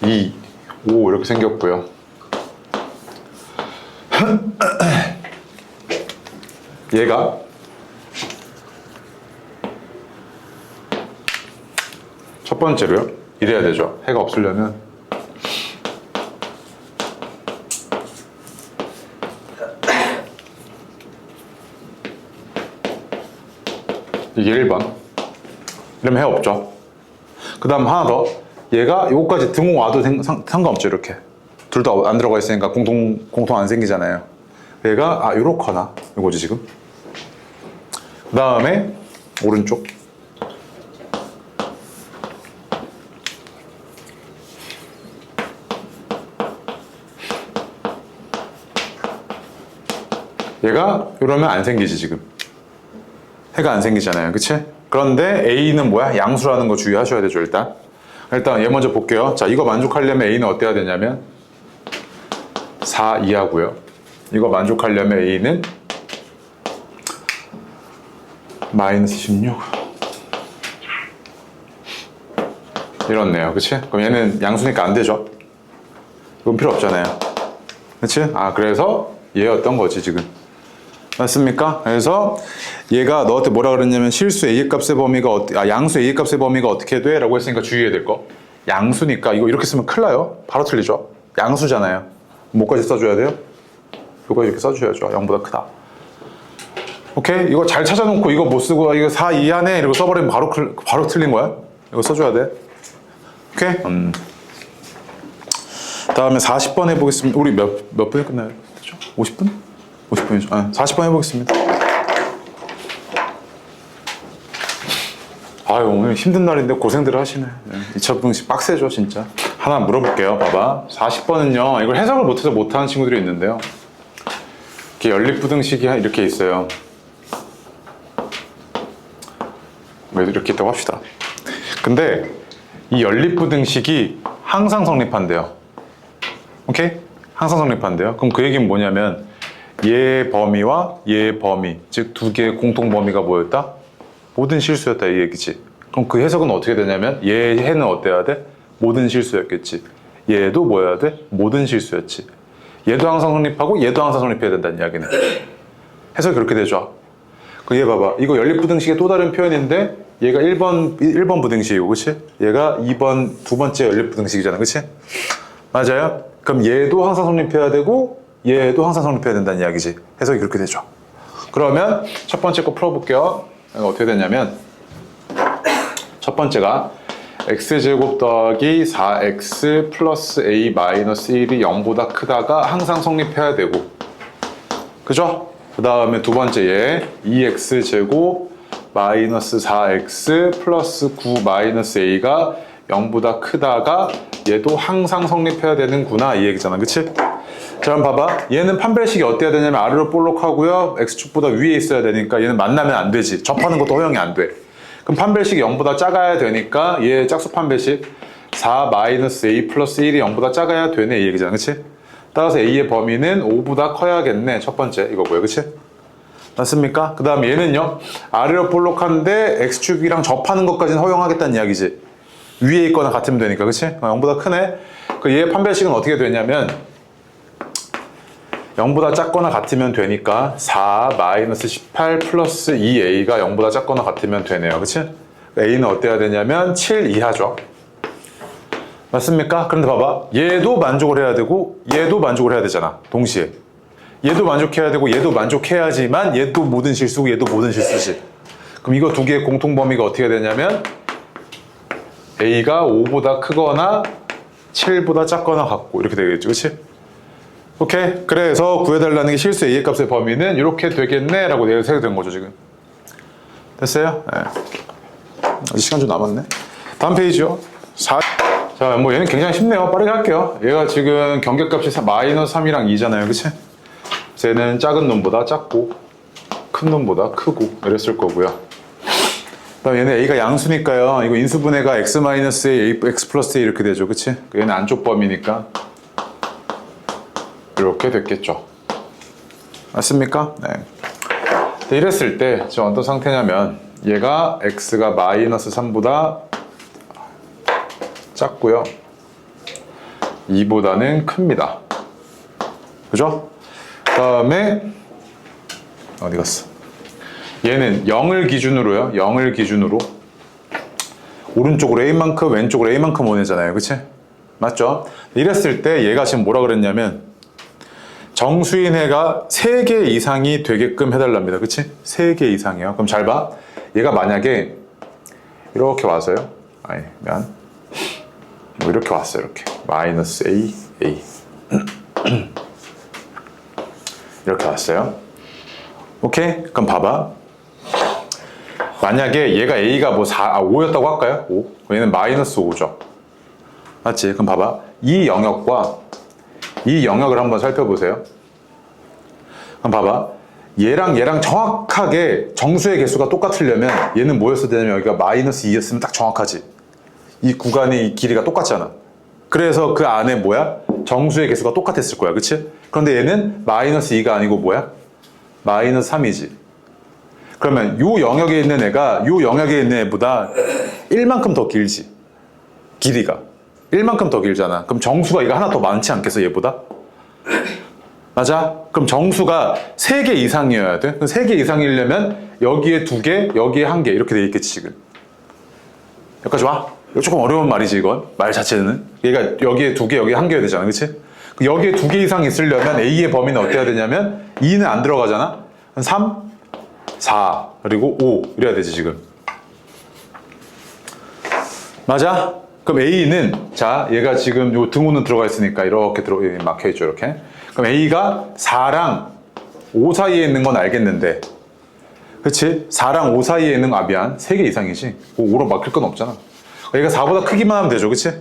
Speaker 1: 2, 5 이렇게 생겼고요. 얘가 첫 번째로요, 이래야 되죠. 해가 없으려면 이게 1번. 이러면 해 없죠. 그 다음 하나 더, 얘가 요거까지 등호 와도 상관없죠. 이렇게 둘 다 안 들어가 있으니까 공통 안 생기잖아요. 얘가 요렇거나 요거지 지금. 그 다음에 오른쪽, 얘가 이러면 안 생기지 지금. 해가 안 생기잖아요, 그치? 그런데 A는 뭐야? 양수라는 거 주의하셔야 되죠. 일단 얘 먼저 볼게요. 자, 이거 만족하려면 A는 어때야 되냐면 4 이하고요, 이거 만족하려면 A는 마이너스 16 이렇네요, 그치? 그럼 얘는 양수니까 안 되죠. 이건 필요 없잖아요. 그치? 아, 그래서 얘였던 거지, 지금. 맞습니까? 그래서 얘가 너한테 뭐라 그랬냐면 실수 A의 값의 범위가 양수 A의 값의 범위가 어떻게 돼? 라고 했으니까 주의해야 될 거. 양수니까 이거 이렇게 쓰면 큰일 나요. 바로 틀리죠? 양수잖아요. 뭐까지 써줘야 돼요? 이거 이렇게 써줘야죠. 0보다 크다. 오케이? 이거 잘 찾아놓고 이거 못 쓰고 이거 4 이하네 이러고 써버리면 바로 틀린 거야. 이거 써줘야 돼. 오케이? 다음에 40번 해보겠습니다. 우리 몇 분에 끝나요? 그렇죠? 50분? 50분이죠. 40번 해보겠습니다. 아유, 오늘 힘든 날인데 고생들 하시네. 2차 분식 빡세죠, 진짜. 하나 물어볼게요. 봐봐. 40번은요, 이걸 해석을 못해서 못하는 친구들이 있는데요. 이렇게 연립부등식이 이렇게 있어요. 이렇게 있다고 합시다. 근데 이 연립부등식이 항상 성립한대요. 오케이? 항상 성립한대요. 그럼 그 얘기는 뭐냐면 얘 범위와 얘 범위, 즉 두 개의 공통 범위가 뭐였다? 모든 실수였다 이 얘기지. 그럼 그 해석은 어떻게 되냐면 얘는 어때야 돼? 모든 실수였겠지. 얘도 뭐여야 돼? 모든 실수였지. 얘도 항상 성립하고 얘도 항상 성립해야 된다는 이야기네. 해석이 그렇게 되죠. 얘 봐봐. 이거 연립부등식의 또 다른 표현인데 얘가 1번 부등식이고, 그치? 얘가 2번, 두 번째 연립부등식이잖아, 그치? 맞아요? 그럼 얘도 항상 성립해야 되고 얘도 항상 성립해야 된다는 이야기지. 해석이 그렇게 되죠. 그러면 첫 번째 거 풀어볼게요. 어떻게 되냐면 첫 번째가 x제곱 더하기 4x 플러스 a 마이너스 1이 0보다 크다가 항상 성립해야 되고, 그죠? 그 다음에 두 번째 얘 2x제곱 마이너스 4x 플러스 9 마이너스 a가 0보다 크다가 얘도 항상 성립해야 되는구나 이 얘기잖아, 그치? 자, 그럼 봐봐. 얘는 판별식이 어때야 되냐면 아래로 볼록하고요, x축보다 위에 있어야 되니까 얘는 만나면 안 되지. 접하는 것도 허용이 안 돼. 그럼 판별식이 0보다 작아야 되니까 얘 짝수 판별식 4 마이너스 a 플러스 1이 0보다 작아야 되네 이 얘기잖아, 그치? 따라서 a의 범위는 5보다 커야겠네. 첫 번째 이거고요, 그치? 맞습니까? 그 다음에 얘는요, 아래로 볼록한데 x축이랑 접하는 것까지는 허용하겠다는 이야기지. 위에 있거나 같으면 되니까, 그치? 0보다 크네. 그 얘의 판별식은 어떻게 되냐면 0보다 작거나 같으면 되니까 4 마이너스 18 플러스 2a가 0보다 작거나 같으면 되네요, 그치? a는 어때야 되냐면 7 이하죠. 맞습니까? 그런데 봐봐. 얘도 만족을 해야 되고 얘도 만족을 해야 되잖아, 동시에. 얘도 만족해야 되고 얘도 만족해야지만 얘도 모든 실수고 얘도 모든 실수지. 그럼 이거 두 개의 공통 범위가 어떻게 되냐면 a가 5보다 크거나 7보다 작거나 같고 이렇게 되겠죠, 그치? 오케이? 그래서 구해달라는 게 실수 a의 값의 범위는 이렇게 되겠네 라고 내가 생각된 거죠, 지금. 됐어요? 네. 아직 시간 좀 남았네. 다음 페이지요. 자, 뭐 얘는 굉장히 쉽네요. 빠르게 할게요. 얘가 지금 경계값이 마이너스 3이랑 2잖아요, 그치? 얘는 작은 놈보다 작고 큰 놈보다 크고 이랬을 거고요. 그다음 얘는 a가 양수니까요. 이거 인수분해가 x-a, x 플러스 a 이렇게 되죠, 그치? 얘는 안쪽 범위니까 이렇게 됐겠죠. 맞습니까? 네. 이랬을 때 지금 어떤 상태냐면 얘가 x가 마이너스 3보다 작고요, 2보다는 큽니다. 그죠? 그 다음에 어디 갔어? 얘는 0을 기준으로요, 0을 기준으로 오른쪽으로 a만큼 왼쪽으로 a만큼 오네잖아요, 그치? 맞죠? 이랬을 때 얘가 지금 뭐라 그랬냐면 정수인해가 3개 이상이 되게끔 해달랍니다, 그치? 3개 이상이요. 그럼 잘 봐. 얘가 만약에 이렇게 와서요, 뭐 이렇게 왔어요, 이렇게 마이너스 a 이렇게 왔어요. 오케이? 그럼 봐봐. 만약에 얘가 a가 뭐 5였다고 할까요? 5? 얘는 마이너스 5죠. 맞지? 그럼 봐봐. 이 영역과 이 영역을 한번 살펴보세요. 그럼 봐봐. 얘랑 정확하게 정수의 개수가 똑같으려면 얘는 뭐였어야 되냐면 여기가 마이너스 2였으면 딱 정확하지. 이 구간의 이 길이가 똑같잖아. 그래서 그 안에 뭐야? 정수의 개수가 똑같았을 거야, 그치? 그런데 얘는 마이너스 2가 아니고 뭐야? 마이너스 3이지. 그러면 요 영역에 있는 애가 요 영역에 있는 애보다 1만큼 더 길지. 길이가 1만큼 더 길잖아. 그럼 정수가 얘가 하나 더 많지 않겠어, 얘보다? 맞아? 그럼 정수가 3개 이상이어야 돼. 그럼 3개 이상이려면 여기에 2개, 여기에 1개 이렇게 돼 있겠지 지금. 여기까지 와? 이거 조금 어려운 말이지 이건. 말 자체는. 얘가 여기에 2개, 여기에 1개여야 되잖아. 그치? 여기에 2개 이상 있으려면 A의 범위는 어때야 되냐면 2는 안 들어가잖아? 3, 4, 그리고 5 이래야 되지 지금. 맞아? 그럼 A는 자 얘가 지금 요 등호는 들어가 있으니까 이렇게 막혀있죠 이렇게. 그럼 A가 4랑 5 사이에 있는 건 알겠는데 그치? 4랑 5 사이에 있는 거 미안 3개 이상이지 5로 막힐 건 없잖아. A가 4보다 크기만 하면 되죠 그치?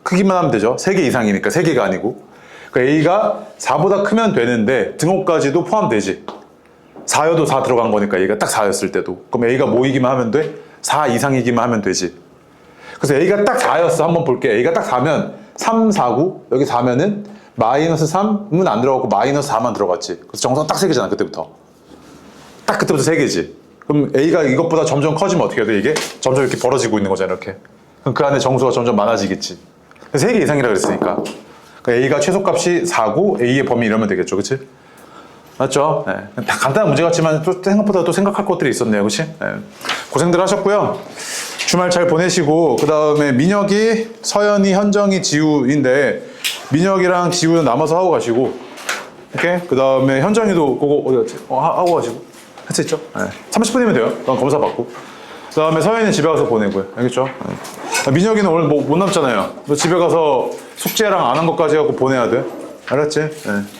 Speaker 1: 크기만 하면 되죠. 3개 이상이니까 3개가 아니고. 그러니까 A가 4보다 크면 되는데 등호까지도 포함되지. 4여도 4 들어간 거니까 A가 딱 4였을 때도. 그럼 A가 뭐이기만 하면 돼? 4 이상이기만 하면 되지. 그래서 A가 딱 4였어. 한번 볼게. A가 딱 4면 3, 4, 9 여기 4면은 마이너스 3은 안 들어갔고 마이너스 4만 들어갔지. 그래서 정수가 딱 3개잖아 그때부터. 딱 그때부터 3개지. 그럼 A가 이것보다 점점 커지면 어떻게 해야 돼 이게? 점점 이렇게 벌어지고 있는 거잖아 이렇게. 그럼 그 안에 정수가 점점 많아지겠지. 3개 이상이라 그랬으니까. 그러니까 A가 최소값이 4고 A의 범위 이러면 되겠죠 그치? 맞죠? 네. 다 간단한 문제 같지만 또 생각보다 또 생각할 것들이 있었네요 그치? 네. 고생들 하셨고요. 주말 잘 보내시고 그 다음에 민혁이, 서연이, 현정이, 지우인데 민혁이랑 지우는 남아서 하고 가시고 오케이? 그 다음에 현정이도 그거 어디 갔지? 하고 가시고 했었죠? 네. 30분이면 돼요. 그럼 검사 받고 그 다음에 서연이는 집에 가서 보내고요. 알겠죠? 네. 민혁이는 오늘 뭐 못 남잖아요. 너 집에 가서 숙제랑 안 한 것까지 해갖고 보내야 돼. 알았지? 네.